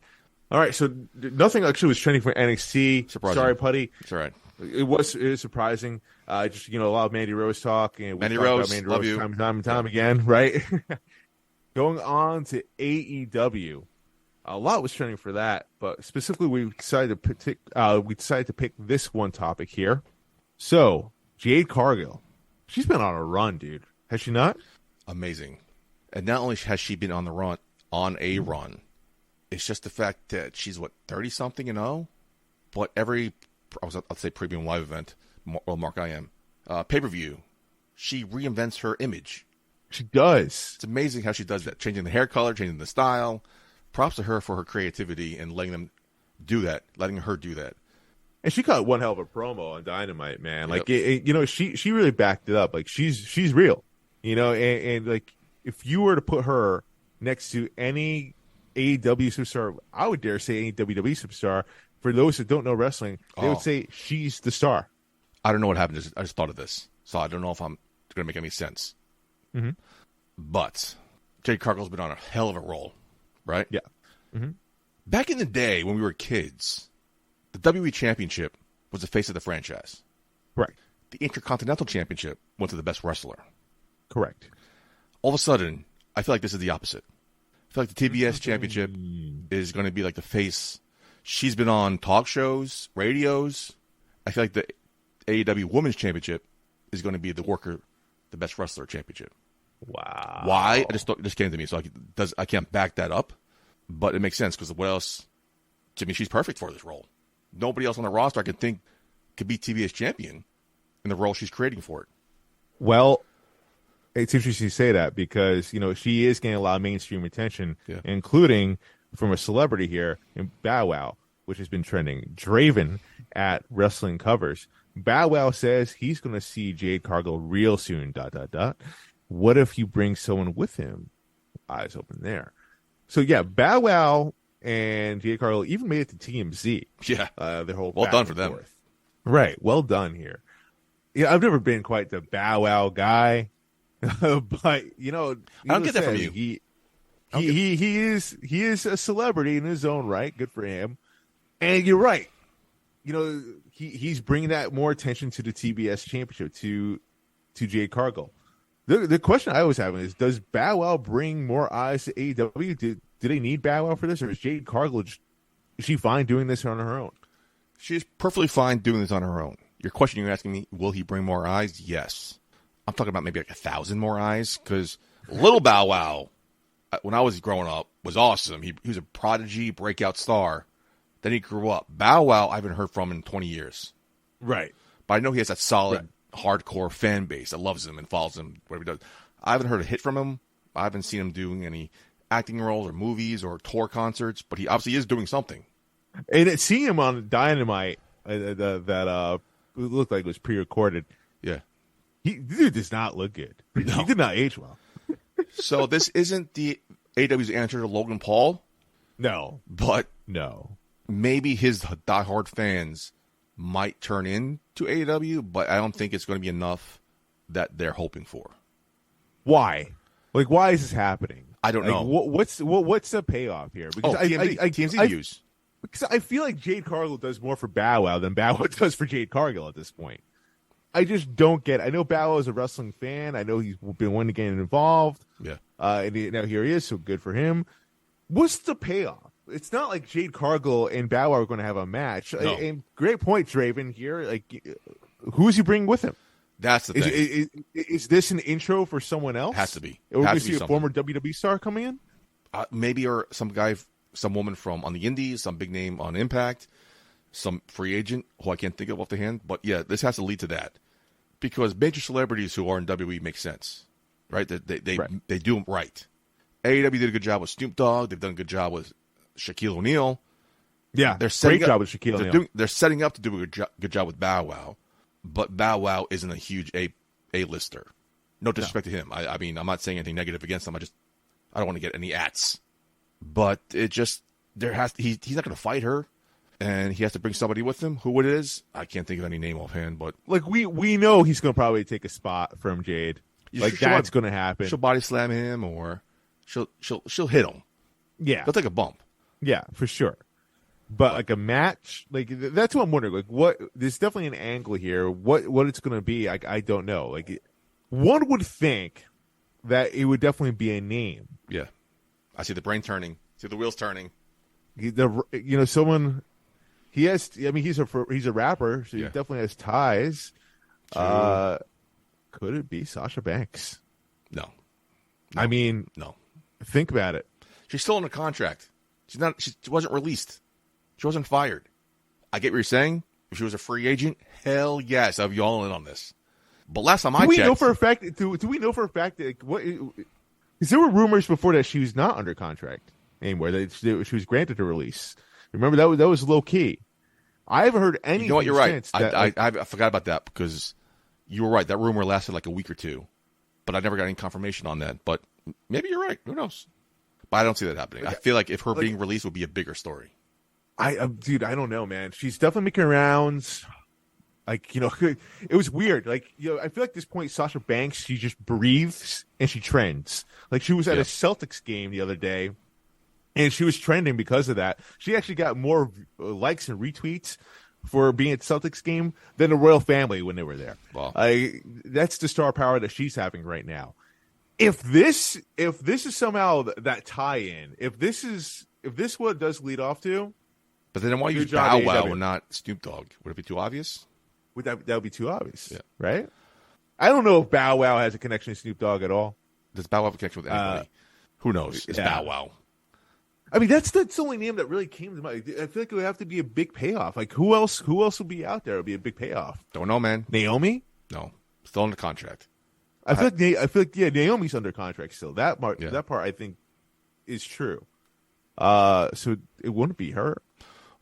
All right, so nothing actually was trending for NXT. Surprising. Sorry, Putty. It's all right. It is surprising. A lot of Mandy Rose talk. And Mandy Rose, love you. Time and time again, right? Going on to AEW. A lot was trending for that, but specifically we decided to pick this one topic here. So, Jade Cargill. She's been on a run, dude. Has she not? Amazing. And not only has she been on a run, it's just the fact that she's 30-something and 0, but I'd say premium live event, Mark I am, pay-per-view, she reinvents her image. She does. It's amazing how she does that, changing the hair color, changing the style. Props to her for her creativity and letting her do that. And she cut one hell of a promo on Dynamite, man. Yep. Like, she really backed it up. Like, she's real, and like, if you were to put her next to any AEW superstar, I would dare say any WWE superstar. For those that don't know wrestling, they would say she's the star. I don't know what happened. I just thought of this, so I don't know if I'm going to make any sense. Mm-hmm. But Jade Cargill's been on a hell of a roll, right? Yeah. Mm-hmm. Back in the day when we were kids, the WWE Championship was the face of the franchise. Right. The Intercontinental Championship went to the best wrestler. Correct. All of a sudden, I feel like this is the opposit. I feel like the TBS Championship is going to be like the face. She's been on talk shows, radios. I feel like the AEW Women's Championship is going to be the best wrestler championship. Wow. Why? It just came to me, so I can't back that up, but it makes sense because what else? To me, she's perfect for this role. Nobody else on the roster I can think could be TBS champion in the role she's creating for it. Well, it's interesting you say that because, she is getting a lot of mainstream attention, including from a celebrity here in Bow Wow, which has been trending. Draven at Wrestling Covers. Bow Wow says he's going to see Jade Cargill real soon, ... What if he brings someone with him? Eyes open there. So, yeah, Bow Wow and Jade Cargill even made it to TMZ. Yeah. Their whole well done for them. Forth. Right. Well done here. Yeah, I've never been quite the Bow Wow guy, but I don't get that from you. He is a celebrity in his own right. Good for him. And you're right. He's bringing that more attention to the TBS championship to Jade Cargill. The question I always have is, does Bow Wow bring more eyes to AEW? Do they need Bow Wow for this, or is Jade Cargill is she fine doing this on her own? She's perfectly fine doing this on her own. Your question you're asking me, will he bring more eyes? Yes. I'm talking about maybe like 1,000 more eyes, because little Bow Wow, when I was growing up, was awesome. He was a prodigy, breakout star. Then he grew up. Bow Wow, I haven't heard from in 20 years. Right. But I know he has that solid, hardcore fan base that loves him and follows him, whatever he does. I haven't heard a hit from him. I haven't seen him doing any acting roles or movies or tour concerts, but he obviously is doing something. And seeing him on Dynamite, that looked like it was pre-recorded. Yeah. The dude does not look good. No. He did not age well. So this isn't the AEW's answer to Logan Paul? No. But no. Maybe his diehard fans might turn into AEW, but I don't think it's going to be enough that they're hoping for. Why? Like, why is this happening? I don't know. What's the payoff here? Because TMZ views. Because I feel like Jade Cargill does more for Bow Wow than Bow Wow does for Jade Cargill at this point. I just don't get it. I know Bow Wow is a wrestling fan. I know he's been wanting to get involved. Yeah. And now here he is, so good for him. What's the payoff? It's not like Jade Cargill and Bow Wow are going to have a match. No. And great point, Draven, here. Like, who is he bringing with him? That's the thing. Is this an intro for someone else? Has to be. Or we see a former WWE star coming in? Maybe, or some woman from on the Indies, some big name on Impact, some free agent who I can't think of off the hand. But yeah, this has to lead to that, because major celebrities who are in WWE make sense, right? They do them right. AEW did a good job with Snoop Dogg. They've done a good job with Shaquille O'Neal. Yeah, great job with Shaquille O'Neal. They're setting up to do a good job with Bow Wow, but Bow Wow isn't a huge A-lister. No disrespect to him. I mean, I'm not saying anything negative against him. I don't want to get any ats. But it just he's not going to fight her, and he has to bring somebody with him. Who it is, I can't think of any name offhand. But like we know he's going to probably take a spot from Jade. That's going to happen. She'll body slam him, or she'll hit him. Yeah, they'll take a bump. Yeah, for sure. But like a match, like that's what I'm wondering. Like, what? There's definitely an angle here. What it's going to be, I don't know. Like, one would think that it would definitely be a name. Yeah. I see the brain turning. See the wheels turning. Someone. He has. I mean, he's a rapper, so he definitely has ties. Could it be Sasha Banks? No. I mean, no. Think about it. She's still under contract. She's not. She wasn't released. She wasn't fired. I get what you're saying. If she was a free agent, hell yes, I'd be all in on this. But last time I checked, do we know for a fact that what? Because there were rumors before that she was not under contract anymore, that she was granted a release. Remember, that was low key. I haven't heard anything. You know what? You're right. I forgot about that, because you were right. That rumor lasted like a week or two, but I never got any confirmation on that. But maybe you're right. Who knows? But I don't see that happening. I feel like if her being released would be a bigger story. Dude, I don't know, man. She's definitely making rounds. Like, it was weird. Like, I feel like at this point, Sasha Banks, she just breathes and she trends. Like, she was at a Celtics game the other day, and she was trending because of that. She actually got more likes and retweets for being at the Celtics game than the royal family when they were there. Wow. That's the star power that she's having right now. If this is somehow that tie-in, if this what it does lead off to, but then why use Bow Wow and not Snoop Dogg? Would it be too obvious? That would be too obvious, right? I don't know if Bow Wow has a connection to Snoop Dogg at all. Does Bow Wow have a connection with anybody? Who knows? It's Bow Wow. I mean, that's the only name that really came to mind. I feel like it would have to be a big payoff. Like, who else would be out there? It would be a big payoff. Don't know, man. Naomi? No, still under contract. I feel like Naomi's under contract still. That part I think is true. So it wouldn't be her.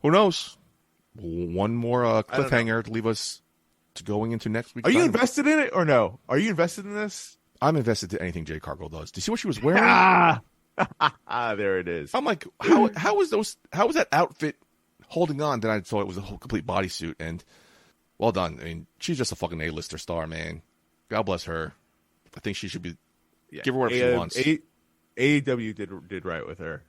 Who knows? One more cliffhanger to leave us to going into next week. Are you invested in it or no? Are you invested in this? I'm invested in anything Jade Cargill does. Do you see what she was wearing? There it is. I'm like, how was that outfit holding on? Then I saw it was a whole complete bodysuit, and well done. I mean, she's just a fucking A-lister star, man. God bless her. I think she should be give her whatever she wants. AEW did right with her.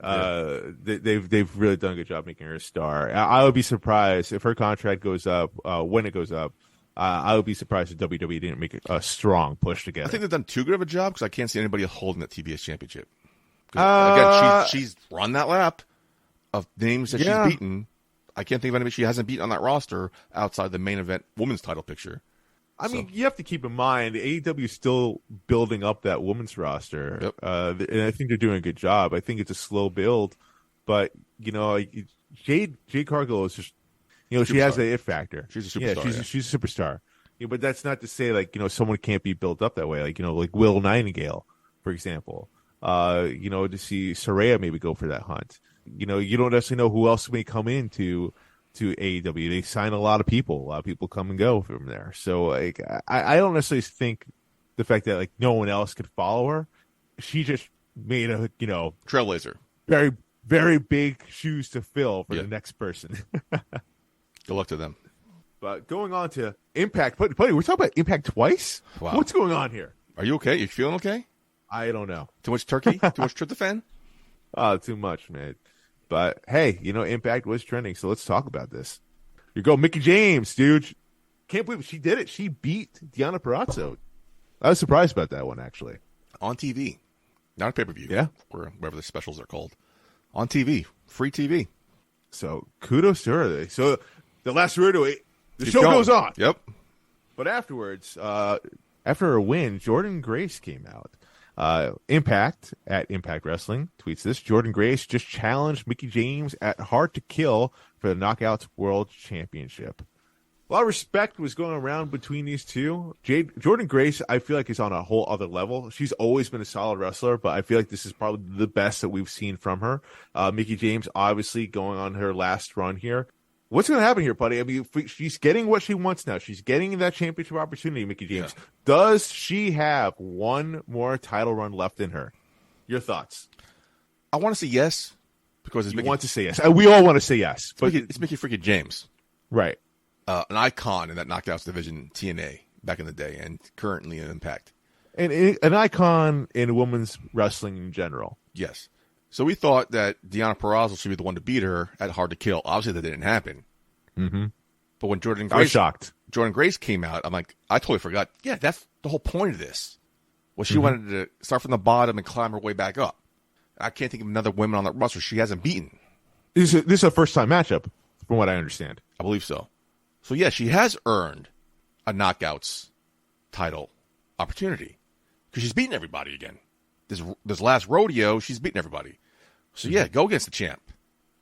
They've really done a good job making her a star. I would be surprised if her contract goes up when it goes up. I would be surprised if WWE didn't make a strong push together. I think they've done too good of a job because I can't see anybody holding that TBS championship. Again, she's run that lap of names that she's beaten. I can't think of anybody she hasn't beaten on that roster outside the main event women's title picture. I mean, you have to keep in mind AEW is still building up that women's roster, and I think they're doing a good job. I think it's a slow build, but Jade Cargill is just she has the it factor. She's a superstar. She's a superstar. But that's not to say someone can't be built up that way. Like Will Nightingale, for example. To see Saraya maybe go for that hunt. You don't necessarily know who else may come into AEW. They sign a lot of people. A lot of people come and go from there. So I don't necessarily think the fact that no one else could follow her. She just made a trailblazer. Very, very big shoes to fill for the next person. Good luck to them. But going on to Impact, buddy, we're talking about Impact twice. Wow. What's going on here? Are you okay? You feeling okay? I don't know. Too much turkey? Too much tryptophan? Too much, man. But hey, Impact was trending, so let's talk about this. You go, Mickie James, dude. Can't believe she did it. She beat Deonna Purrazzo. I was surprised about that one, actually. On TV, not a pay-per-view. Yeah, or whatever the specials are called. On TV, free TV. So kudos to her. So the last word, the show going. goes on. Yep. But afterwards, after her win, Jordynne Grace came out. Impact at Impact Wrestling tweets this. Jordynne Grace just challenged Mickie James at Hard to Kill for the Knockouts World Championship. A lot of respect was going around between these two. Jordynne Grace, I feel like, is on a whole other level. She's always been a solid wrestler, but I feel like this is probably the best that we've seen from her. Mickie James, obviously, going on her last run here. What's going to happen here, buddy? I mean, she's getting what she wants now. She's getting that championship opportunity, Mickie James. Yeah. Does she have one more title run left in her? Your thoughts? I want to say yes. Because you want to say yes. We all want to say yes. But it's Mickie freaking James. Right. An icon in that Knockouts division, TNA, back in the day, and currently in Impact. And an icon in women's wrestling in general. Yes. So we thought that Deonna Purrazzo should be the one to beat her at Hard to Kill. Obviously, that didn't happen. Mm-hmm. But when Jordynne Grace, I was shocked. Jordynne Grace came out, I'm like, I totally forgot. Yeah, that's the whole point of this. Well, she wanted to start from the bottom and climb her way back up. I can't think of another woman on that roster she hasn't beaten. This is a first-time matchup, from what I understand. I believe so. So, yeah, she has earned a Knockouts title opportunity because she's beaten everybody again. This last rodeo, she's beaten everybody. So, yeah, go against the champ.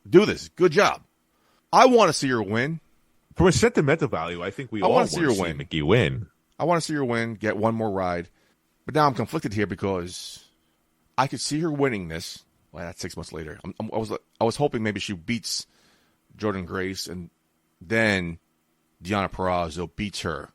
Do this. Good job. I want to see her win. From a sentimental value, I think we all want to see her win. Mickie win. I want to see her win, get one more ride. But now I'm conflicted here because I could see her winning this. Well, that's 6 months later. I was hoping maybe she beats Jordynne Grace and then Deonna Purrazzo beats her.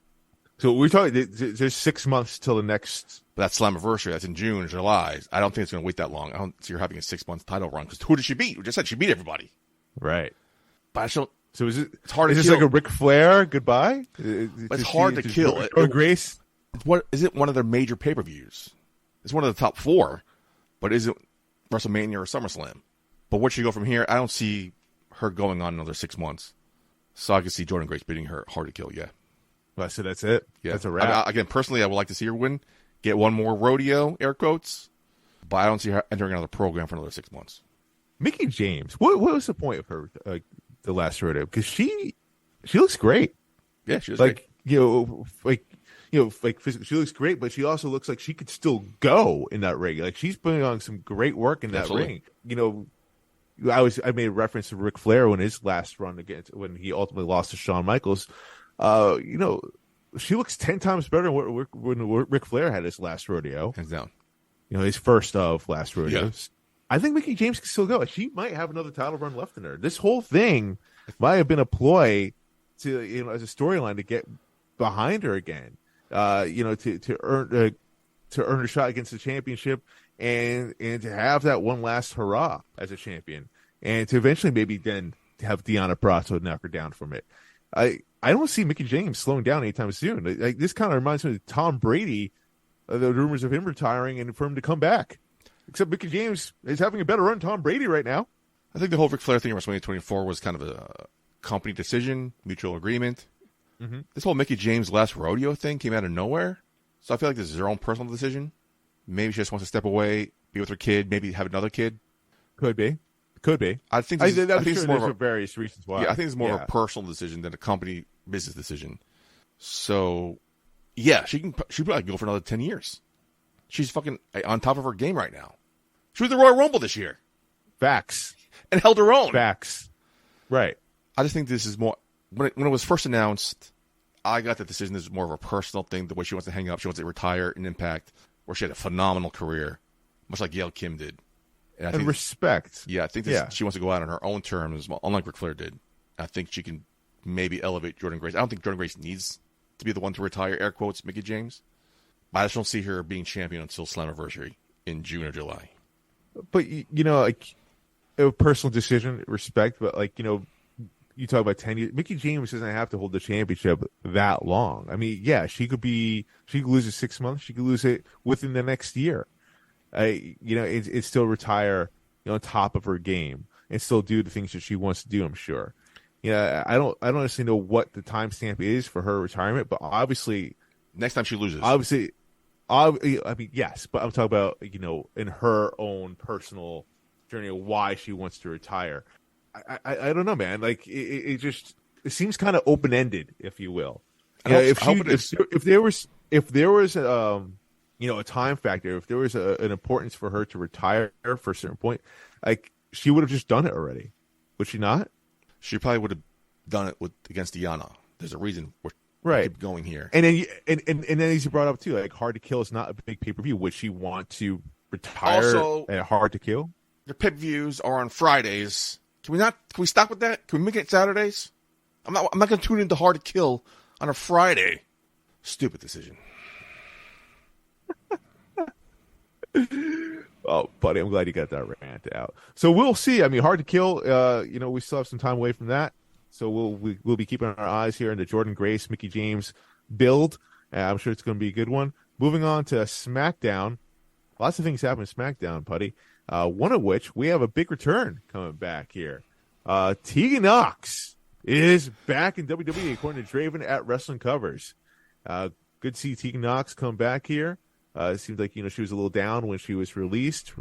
So we're talking, there's 6 months till the next. But that's Slammiversary. That's in June or July. I don't think it's going to wait that long. I don't see her having a 6 month title run because who did she beat? We just said she beat everybody. Right. But I don't. So is it? It's hard to kill. Is this like a Ric Flair goodbye? It's hard to kill. Grace. Is it one of their major pay-per-views? It's one of the top 4, but is it WrestleMania or SummerSlam? But where she go from here? I don't see her going on another 6 months. So I can see Jordynne Grace beating her hard to kill. Yeah. Well, so that's it. Yeah. That's a wrap. Again, personally, I would like to see her win, get one more rodeo, air quotes, but I don't see her entering another program for another 6 months. Mickie James. What was the point of her? The last rodeo, because she looks great. Yeah, she looks great. She looks great, but she also looks like she could still go in that ring. Like she's putting on some great work in that ring. I made a reference to Ric Flair when his last run when he ultimately lost to Shawn Michaels. She looks 10 times better than when Ric Flair had his last rodeo. Hands down. His first of last rodeos. Yeah. I think Mickie James can still go. She might have another title run left in her. This whole thing might have been a ploy to, as a storyline to get behind her again. To earn a shot against the championship and to have that one last hurrah as a champion, and to eventually maybe then have Deonna Purrazzo knock her down from it. I don't see Mickie James slowing down anytime soon. This kind of reminds me of Tom Brady, the rumors of him retiring and for him to come back. Except Mickie James is having a better run than Tom Brady right now. I think the whole Ric Flair thing in WrestleMania 24 was kind of a company decision, mutual agreement. Mm-hmm. This whole Mickie James last rodeo thing came out of nowhere. So I feel like this is her own personal decision. Maybe she just wants to step away, be with her kid, maybe have another kid. Could be. I think this is more of various reasons why. Yeah, I think it's more of a personal decision than a company business decision. So, yeah, she probably go for another 10 years. She's fucking on top of her game right now. She was the Royal Rumble this year. Facts. And held her own. Facts. Right. I just think this is more when it was first announced. I got the decision this is more of a personal thing, the way she wants to hang up. She wants to retire in Impact, where she had a phenomenal career, much like Gail Kim did. And respect. Yeah, I think she wants to go out on her own terms, unlike Ric Flair did. I think she can maybe elevate Jordynne Grace. I don't think Jordynne Grace needs to be the one to retire, air quotes, Mickie James. But I just don't see her being champion until Slammiversary in June or July. But, a personal decision, respect, but, you talk about 10 years. Mickie James doesn't have to hold the championship that long. I mean, yeah, she could lose it 6 months. She could lose it within the next year. It's still retire, on top of her game and still do the things that she wants to do, I'm sure. I don't honestly know what the timestamp is for her retirement, but obviously next time she loses. Obviously, I mean, yes, but I'm talking about, in her own personal journey of why she wants to retire. I don't know, man. Like it seems kind of open ended, if you will. If there was a time factor, if there was an importance for her to retire for a certain point, like she would have just done it already, would she not? She probably would have done it against Deonna. There's a reason we're keep going here. And then as you brought up too, like Hard to Kill is not a big pay per view. Would she want to retire at Hard to Kill? The pay per views are on Fridays. Can we stop with that? Can we make it Saturdays? I'm not going to tune into Hard to Kill on a Friday. Stupid decision. Oh, buddy, I'm glad you got that rant out. So we'll see. I mean, Hard to Kill. We still have some time away from that. So we'll be keeping our eyes here on the Jordynne Grace, Mickie James build. I'm sure it's going to be a good one. Moving on to SmackDown. Lots of things happen in SmackDown, buddy. One of which we have a big return coming back here. Tegan Nox is back in WWE according to Draven at Wrestling Covers. Good to see Tegan Nox come back here. It seems like she was a little down when she was released,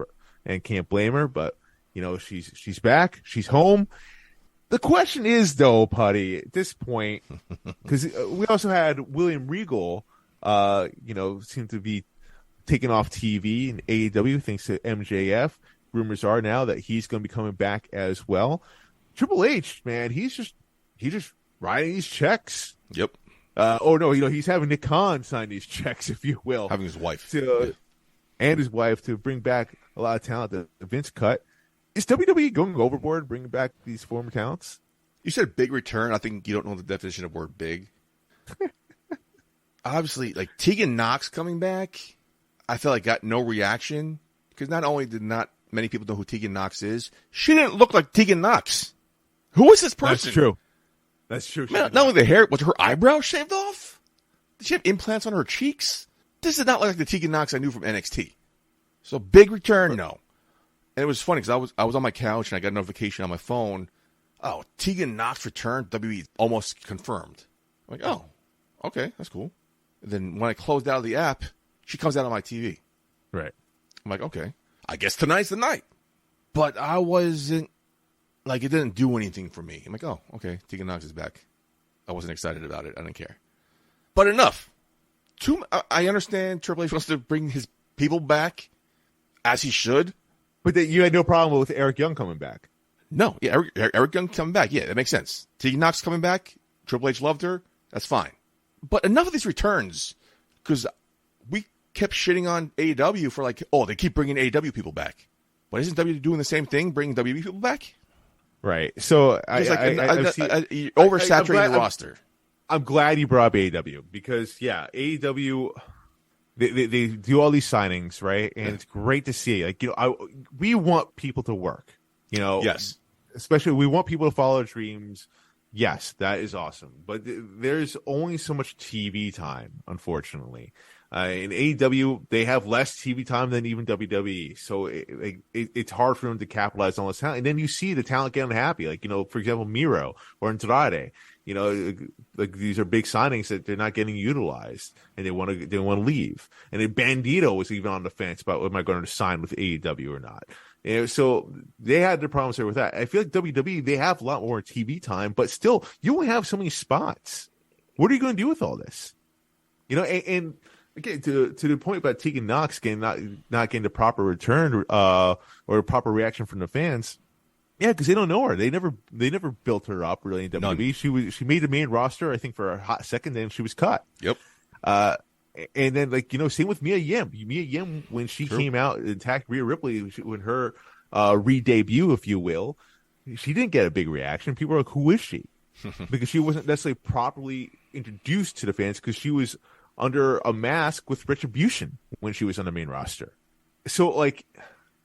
and can't blame her. But she's back, she's home. The question is though, Putty, at this point, because we also had William Regal, seemed to be taken off TV in AEW thanks to MJF. Rumors are now that he's going to be coming back as well. Triple H, man, he's just writing these checks. Yep. He's having Nick Khan sign these checks, if you will. Having his wife. And his wife to bring back a lot of talent that Vince cut. Is WWE going overboard, bringing back these former talents? You said big return. I think you don't know the definition of word big. Obviously, like Tegan Nox coming back, I feel like got no reaction because not only did not many people know who Tegan Nox is, she didn't look like Tegan Nox. Who is this person? That's true. Man, not only the hair, was her eyebrow shaved off? Did she have implants on her cheeks? This is not like the Tegan Nox I knew from NXT. So big return, no. And it was funny because I was on my couch and I got a notification on my phone. Oh, Tegan Nox returned. WWE almost confirmed. I'm like, oh, okay, that's cool. And then when I closed out of the app, she comes out on my TV. Right. I'm like, okay, I guess tonight's the night. But I wasn't, like, it didn't do anything for me. I'm like, oh, okay, Tegan Nox is back. I wasn't excited about it. I didn't care. But enough. I understand Triple H wants to bring his people back, as he should. But you had no problem with Eric Young coming back. No, yeah, Eric Young coming back. Yeah, that makes sense. Tegan Knox coming back. Triple H loved her. That's fine. But enough of these returns, because we kept shitting on AEW for like, oh, they keep bringing AEW people back. But isn't WWE doing the same thing, bringing WWE people back? Right. So oversaturating the roster. I'm glad you brought up AEW because, AEW, they do all these signings, right? And it's great to see. Like, we want people to work, Yes. Especially we want people to follow their dreams. Yes, that is awesome. But there's only so much TV time, unfortunately. In AEW, they have less TV time than even WWE. So it's hard for them to capitalize on this talent. And then you see the talent get unhappy. Like, for example, Miro or Andrade. Like these are big signings that they're not getting utilized, and they want to leave. And then Bandito was even on the fence about, am I going to sign with AEW or not? So they had their problems there with that. I feel like WWE, they have a lot more TV time, but still, you only have so many spots. What are you going to do with all this? And again, to the point about Tegan Knox not getting the proper return or a proper reaction from the fans. Yeah, because they don't know her. They never built her up really in WWE. She made the main roster, I think, for a hot second, then she was cut. Yep. And then same with Mia Yim. Mia Yim, when she came out and attacked Rhea Ripley, when her re-debut, if you will, she didn't get a big reaction. People were like, "Who is she?" Because she wasn't necessarily properly introduced to the fans because she was under a mask with Retribution when she was on the main roster. So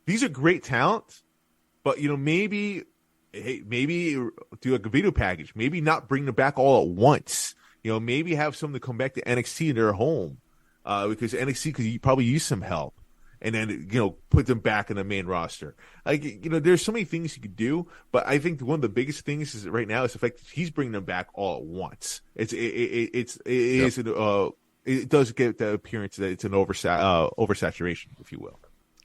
these are great talent. But, maybe do like a video package. Maybe not bring them back all at once. Maybe have some to come back to NXT in their home because NXT could probably use some help. And then, put them back in the main roster. There's so many things you could do. But I think one of the biggest things is right now is the fact that he's bringing them back all at once. It does get the appearance that it's an oversaturation, if you will.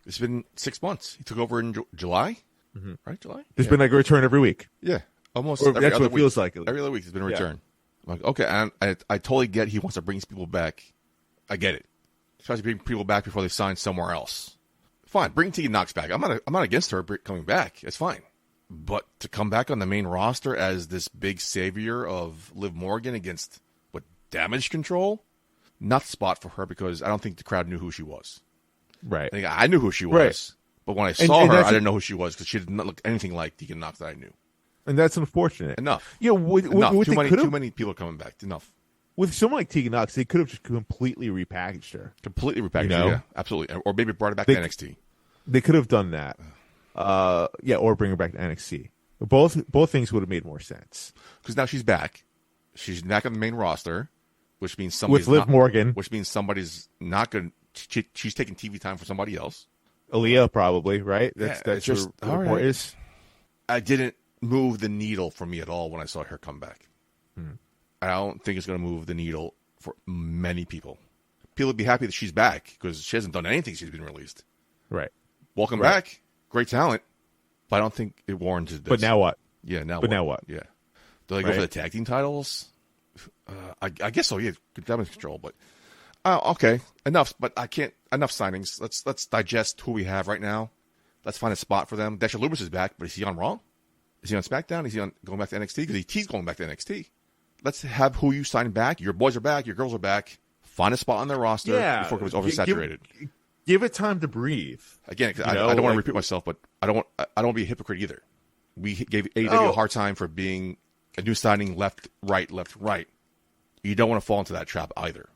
It's been 6 months. He took over in July. Mm-hmm. Right, July? There's been like a return every week. Yeah, almost. Or that's what it feels like. Every other week there's been a return. I'm like, okay, and I totally get he wants to bring these people back. I get it. He tries to bring people back before they sign somewhere else. Fine, bring Tegan Knox back. I'm not against her coming back. It's fine. But to come back on the main roster as this big savior of Liv Morgan against Damage Control, not the spot for her because I don't think the crowd knew who she was. Right. I knew who she was. Right. But when I saw her, I didn't know who she was because she did not look anything like Tegan Knox that I knew. And that's unfortunate. Enough. Enough. Too many people coming back. Enough. With someone like Tegan Knox, they could have just completely repackaged her. Completely repackaged her, yeah. Absolutely. Or maybe brought her back to NXT. They could have done that. Or bring her back to NXT. Both things would have made more sense. Because now she's back. She's back on the main roster, which means somebody's with Liv Morgan. Which means somebody's not going to... She's taking TV time for somebody else. Aaliyah, probably, right? That's just all right. Is. I didn't move the needle for me at all when I saw her come back. I don't think it's going to move the needle for many people. People would be happy that she's back because she hasn't done anything since she's been released. Right. Welcome back. Great talent. But I don't think it warranted this. But now what? Yeah, now what? Yeah. Do they go for the tag team titles? I guess so, yeah. Good damage control, but... okay, enough. But I can't. Enough signings. Let's digest who we have right now. Let's find a spot for them. Dasha Lubis is back, but is he on Raw? Is he on SmackDown? Is he on going back to NXT? Because he's going back to NXT. Let's have who you signed back. Your boys are back. Your girls are back. Find a spot on their roster before it was oversaturated. Give it time to breathe. Again, I don't want to repeat myself, but I don't want to be a hypocrite either. We gave AEW a hard time for being a new signing left, right. You don't want to fall into that trap either.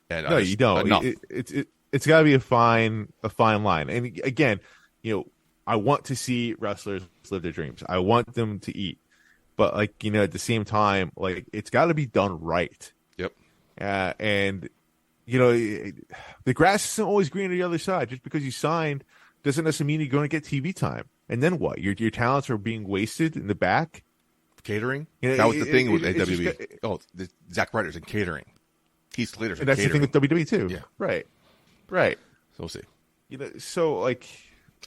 And no, you don't. It's got to be a fine line. And again, I want to see wrestlers live their dreams. I want them to eat, but at the same time, it's got to be done right. Yep. And the grass isn't always green on the other side. Just because you signed doesn't necessarily mean you're going to get TV time. And then what? Your talents are being wasted in the back. Catering. That was the thing with AWE. The Zack Ryder's in catering. Keith Slater's in catering. And that's the thing with WWE too. Yeah. Right. So we'll see.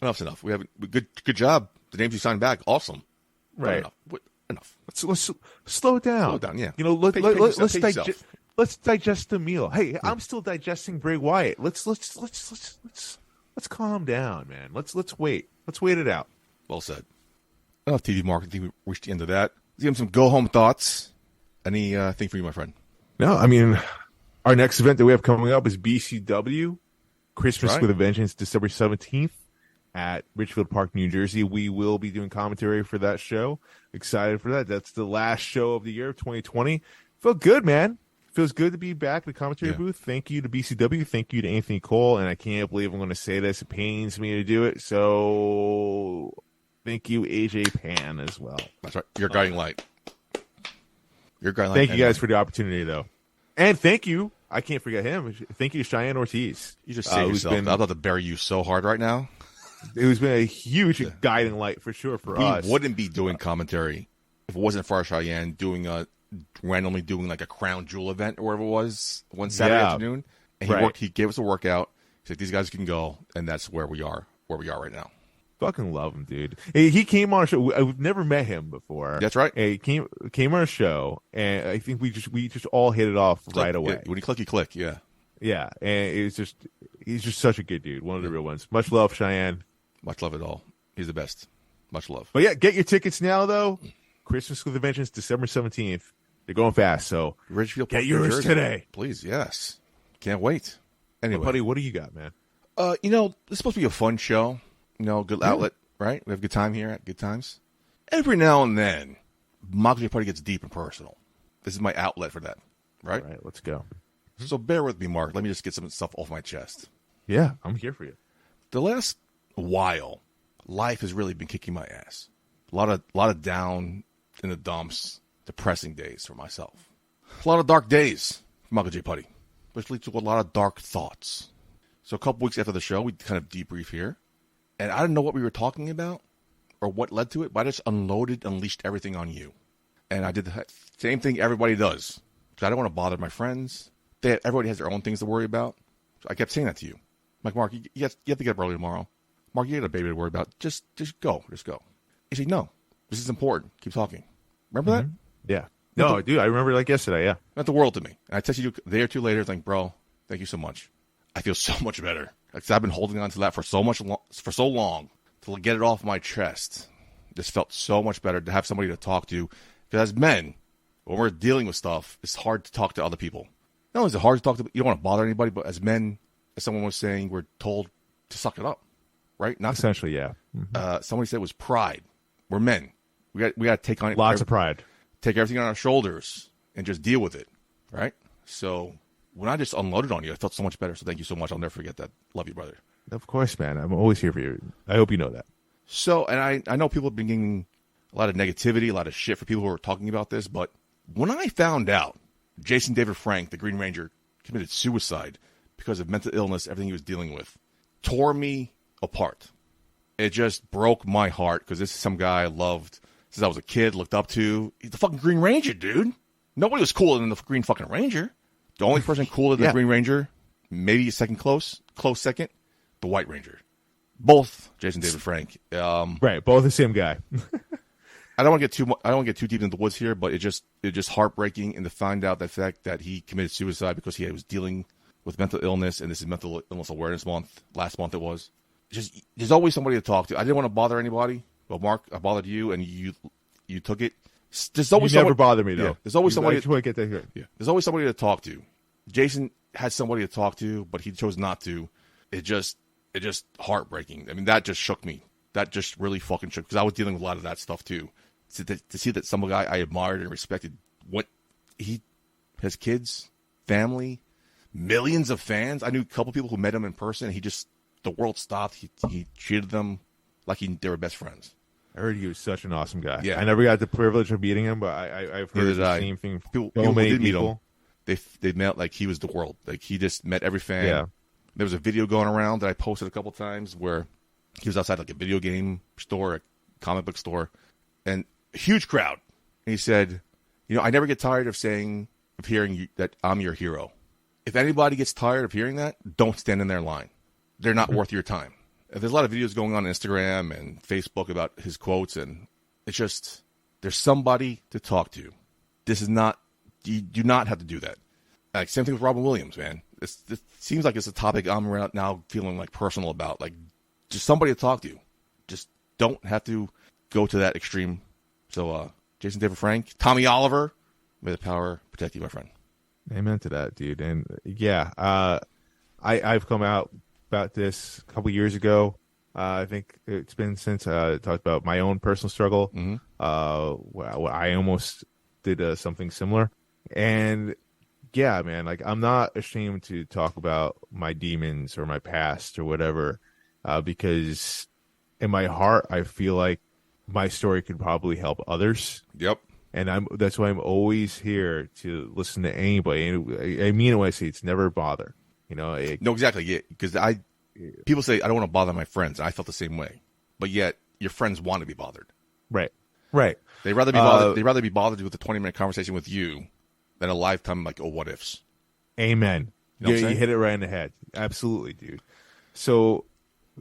Enough's enough. We have a good job. The names you signed back, awesome. Right. Enough. Let's slow down. Slow down. Yeah. Let's digest the meal. Hey, I'm still digesting Bray Wyatt. Let's calm down, man. Let's wait. Let's wait it out. Well said. enough TV Mark. I think we reached the end of that. Let's give him some go-home thoughts. Any thing for you, my friend? No, I mean, our next event that we have coming up is BCW, Christmas with a Vengeance, December 17th at Richfield Park, New Jersey. We will be doing commentary for that show. Excited for that. That's the last show of the year of 2020. Felt good, man. Feels good to be back in the commentary booth. Thank you to BCW. Thank you to Anthony Cole. And I can't believe I'm going to say this. It pains me to do it. So thank you, AJ Pan, as well. That's right. Your guiding light. Your guiding light. Thank you guys for the opportunity, though. And thank you. I can't forget him. Thank you to Cheyenne Ortiz. You just saved yourself. I'm about to bury you so hard right now. It been a huge guiding light for sure for us. We wouldn't be doing commentary if it wasn't for Cheyenne randomly doing like a crown jewel event or whatever it was one Saturday afternoon. And he gave us a workout. He said, these guys can go. And that's where we are right now. Fucking love him, dude. He came on a show. I've never met him before. That's right. He came on a show, and I think we just all hit it off right away. Yeah, when you click, yeah. Yeah, and he's just such a good dude. One of the real ones. Much love, Cheyenne. Much love at all. He's the best. Much love. But yeah, get your tickets now, though. Christmas with a Vengeance, December 17th. They're going fast, so Ridgefield, get yours today. Please, yes. Can't wait. Anyway. Buddy, what do you got, man? This is supposed to be a fun show. Good outlet, right? We have a good time here at Good Times. Every now and then, Michael J. Putty gets deep and personal. This is my outlet for that, right? All right, let's go. So bear with me, Mark. Let me just get some stuff off my chest. Yeah, I'm here for you. The last while, life has really been kicking my ass. A lot of down in the dumps, depressing days for myself. A lot of dark days for Michael J. Putty, which leads to a lot of dark thoughts. So a couple weeks after the show, we kind of debrief here. And I didn't know what we were talking about or what led to it, but I just unleashed everything on you. And I did the same thing everybody does. Because I don't want to bother my friends. Everybody has their own things to worry about. So I kept saying that to you. I'm like, Mark, you have to get up early tomorrow. Mark, you got a baby to worry about. Just go. Just go. You say, no, this is important. Keep talking. Remember that? Yeah. No, dude, I remember like yesterday, yeah. Meant the world to me. And I texted you a day or two later, like, bro, thank you so much. I feel so much better. Because I've been holding on to that for so long to get it off my chest. This felt so much better to have somebody to talk to. Because as men, when we're dealing with stuff, it's hard to talk to other people. Not only is it hard to talk to, you don't want to bother anybody, but as men, as someone was saying, we're told to suck it up, right? Not essentially, yeah. Somebody said it was pride. We're men. We got to take on lots of pride. Take everything on our shoulders and just deal with it, right? So when I just unloaded on you, I felt so much better. So thank you so much. I'll never forget that. Love you, brother. Of course, man. I'm always here for you. I hope you know that. So, and I know people have been getting a lot of negativity, a lot of shit for people who are talking about this, but when I found out Jason David Frank, the Green Ranger, committed suicide because of mental illness, everything he was dealing with, tore me apart. It just broke my heart because this is some guy I loved since I was a kid, looked up to. He's the fucking Green Ranger, dude. Nobody was cooler than the Green fucking Ranger. The only person cooler than the Green Ranger, maybe a second close second, the White Ranger. Both Jason David Frank. Right, both the same guy. I don't want to get too deep into the woods here, but it's just heartbreaking, and to find out the fact that he committed suicide because he was dealing with mental illness, and this is Mental Illness Awareness Month. Last month it was. Just there's always somebody to talk to. I didn't want to bother anybody, but Mark, I bothered you, and you took it. There's always never bother me though. Yeah, there's always somebody. I just want to get that here. Yeah, there's always somebody to talk to. Jason had somebody to talk to, but he chose not to. It just heartbreaking. I mean, that just shook me. That just really fucking shook, because I was dealing with a lot of that stuff too. To see that some guy I admired and respected, what he has, kids, family, millions of fans. I knew a couple people who met him in person. The world stopped. He treated them like they were best friends. I heard he was such an awesome guy. Yeah. I never got the privilege of meeting him, but I've heard the same thing. People did meet him. They met like he was the world. Like he just met every fan. Yeah. There was a video going around that I posted a couple times where he was outside like a video game store, a comic book store, and a huge crowd. And he said, I never get tired of hearing that I'm your hero. If anybody gets tired of hearing that, don't stand in their line. They're not worth your time. There's a lot of videos going on Instagram and Facebook about his quotes, and it's just, there's somebody to talk to. You do not have to do that. Like, same thing with Robin Williams, man. It seems like it's a topic I'm now feeling like personal about. Like, just somebody to talk to. Just don't have to go to that extreme. So, Jason David Frank, Tommy Oliver, may the power protect you, my friend. Amen to that, dude. And yeah, I've come out about this a couple years ago. I think it's been since I talked about my own personal struggle. Mm-hmm. I almost did something similar. And yeah, man, like I'm not ashamed to talk about my demons or my past or whatever, because in my heart, I feel like my story could probably help others. Yep. And that's why I'm always here to listen to anybody. And I mean it when I say it's never a bother. No, exactly. Yeah, because people say I don't want to bother my friends. I felt the same way, but yet your friends want to be bothered. Right. They'd rather be bothered. They'd rather be bothered with a 20-minute conversation with you than a lifetime like what ifs. Amen. You hit it right in the head. Absolutely, dude. So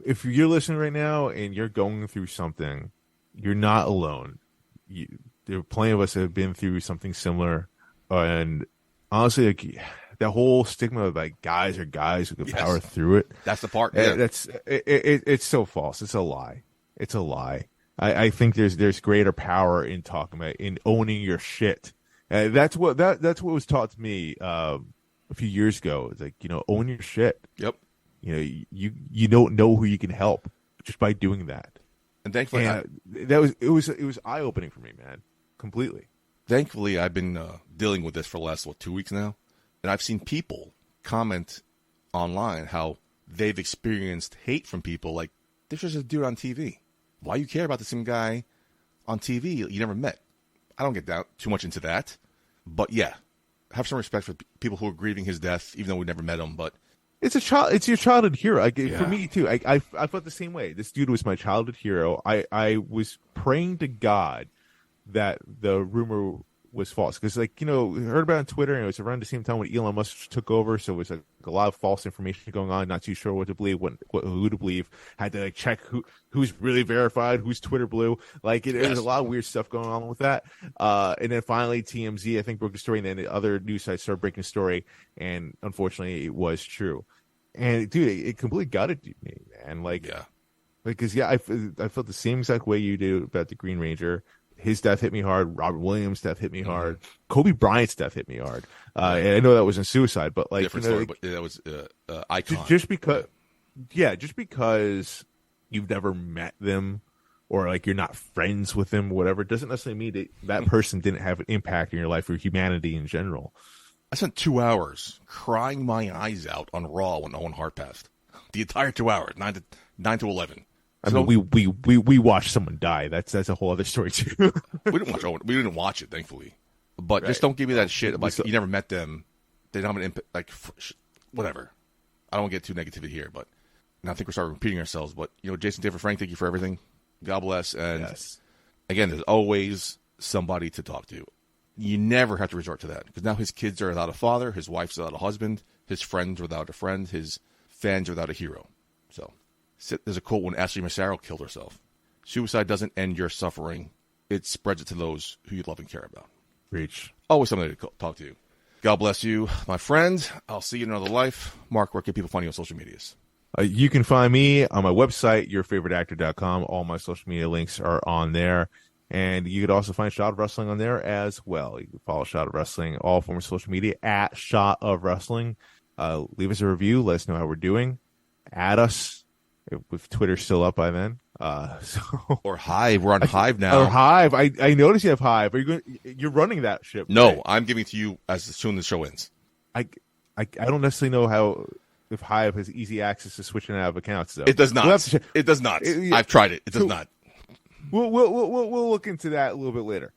if you're listening right now and you're going through something, you're not alone. There are plenty of us that have been through something similar, and honestly, like, that whole stigma of like guys are guys who can power through it. That's the part. Yeah. It's so false. It's a lie. It's a lie. I think there's greater power in talking about in owning your shit. That's what was taught to me a few years ago. It's like, own your shit. Yep. You don't know who you can help just by doing that. And thankfully, it was eye opening for me, man. Completely. Thankfully, I've been dealing with this for the last 2 weeks now, and I've seen people comment online how they've experienced hate from people. Like, there's just a dude on TV. Why you care about the same guy on TV you never met? I don't get down too much into that, but yeah, have some respect for people who are grieving his death, even though we never met him. But it's your childhood hero. For me too. I felt the same way. This dude was my childhood hero. I was praying to God that the rumor was false, because we heard about it on Twitter, and it was around the same time when Elon Musk took over, so it was a lot of false information going on. Not too sure what to believe, who to believe. Had to check who's really verified, who's Twitter blue. There's a lot of weird stuff going on with that. And then finally TMZ, I think, broke the story, and then the other news sites started breaking the story, and unfortunately it was true. And dude, it completely gutted me, man. Because I felt the same exact way you do about the Green Ranger. His death hit me hard. Robert Williams' death hit me hard. Kobe Bryant's death hit me hard. And I know that wasn't suicide, but different story. But that was icon. Just because you've never met them, or you're not friends with them, whatever, doesn't necessarily mean that person didn't have an impact in your life or humanity in general. I spent 2 hours crying my eyes out on Raw when Owen Hart passed. The entire 2 hours, 9 to 11. I mean, we watched someone die. That's a whole other story too. We didn't watch Owen. We didn't watch it, thankfully. But just don't give me that shit about you never met them. They don't have an impact. Whatever. I don't get too negativity here, but I think we're starting repeating ourselves. But Jason David Frank, thank you for everything. God bless. And again, there's always somebody to talk to. You never have to resort to that, because now his kids are without a father, his wife's without a husband, his friends without a friend, his fans are without a hero. So. There's a quote when Ashley Massaro killed herself. Suicide doesn't end your suffering. It spreads it to those who you love and care about. Preach. Always somebody to talk to. God bless you, my friend. I'll see you in another life. Mark, where can people find you on social medias? You can find me on my website, yourfavoriteactor.com. All my social media links are on there. And you could also find Shot of Wrestling on there as well. You can follow Shot of Wrestling, all forms of social media, at Shot of Wrestling. Leave us a review. Let us know how we're doing. Add us. If Twitter's still up by then, or Hive, we're on Hive now. Or Hive, I noticed you have Hive. You're running that ship? No, right? I'm giving it to you as soon as the show ends. I don't necessarily know if Hive has easy access to switching out of accounts though. It does not. It does not. I've tried it. It does not. We'll look into that a little bit later.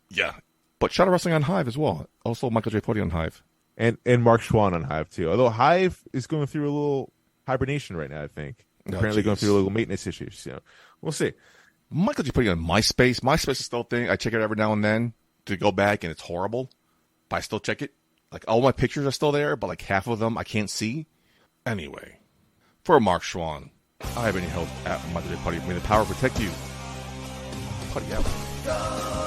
Yeah, but Shadow Wrestling on Hive as well. Also, Michael J. Putty on Hive, and Mark Schwann on Hive too. Although Hive is going through a little hibernation right now, I think. Apparently going through a little maintenance issues. We'll see. Michael J. Putty on MySpace. MySpace is still a thing. I check it every now and then to go back, and it's horrible. But I still check it. All my pictures are still there, but half of them I can't see. Anyway, for Mark Schwann, I have been your host at Michael J. Putty. May the power protect you. Putty out.